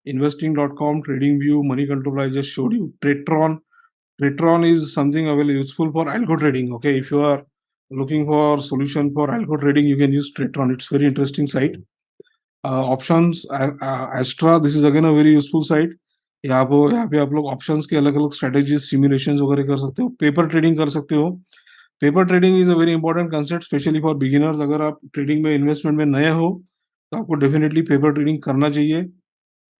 Investing.com, TradingView, Money Control. I just showed you. Tradetron. Tradetron is something very useful for algo trading. Okay, if you are looking for solution for algo trading, you can use Tradetron. It's very interesting site. Options, Astra. This is again a very useful site. यहाँ पे आप लोग ऑप्शंस के अलग अलग स्ट्रेटेजीज, सिमुलेशंस वगैरह कर सकते हो. पेपर ट्रेडिंग कर सकते हो. Paper trading is a very important concept, specially for beginners. अगर आप ट्रेडिंग में, इन्वेस्टमेंट में नए हो तो आपको डेफिनेटली पेपर ट्रेडिंग करना चाहिए.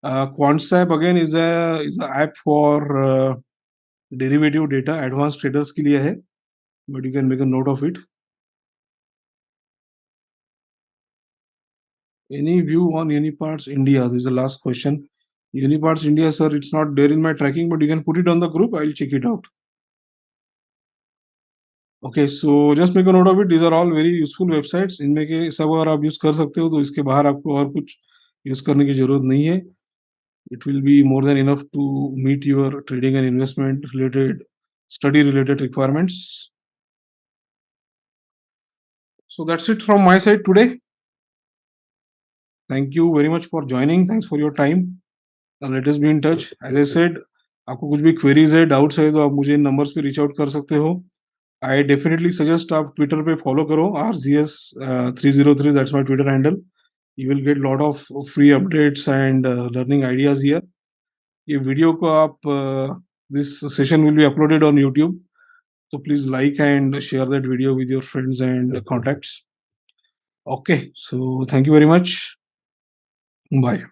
Quantsapp again is app for derivative data. Advance traders के लिए है, but you can make a note of it. Any view on Uniparts India? This is the last question. Uniparts India, sir, it's not there in my tracking, but you can put it on the group. I'll check it out. Okay, so just make a note of it. These are all very useful websites. इनमें के सब अगर आप यूज कर सकते हो तो इसके बाहर आपको और कुछ यूज करने की जरूरत नहीं है. It will be more than enough to meet your trading and investment related, study related requirements. So that's it from my side today. Thank you very much for joining. Thanks for your time. Let us be in touch. As I said, आपको कुछ भी क्वेरीज है, डाउट्स है, तो आप मुझे इन नंबर्स पे रीच आउट कर सकते हो. आई डेफिनेटली सजेस्ट आप ट्विटर पे फॉलो करो, RGS303, that's my Twitter handle. You will get lot of free updates and learning ideas here. ये वीडियो को आप This session will be uploaded on YouTube. So please like and share that video with your friends and contacts. Okay, so thank you very much. Bye.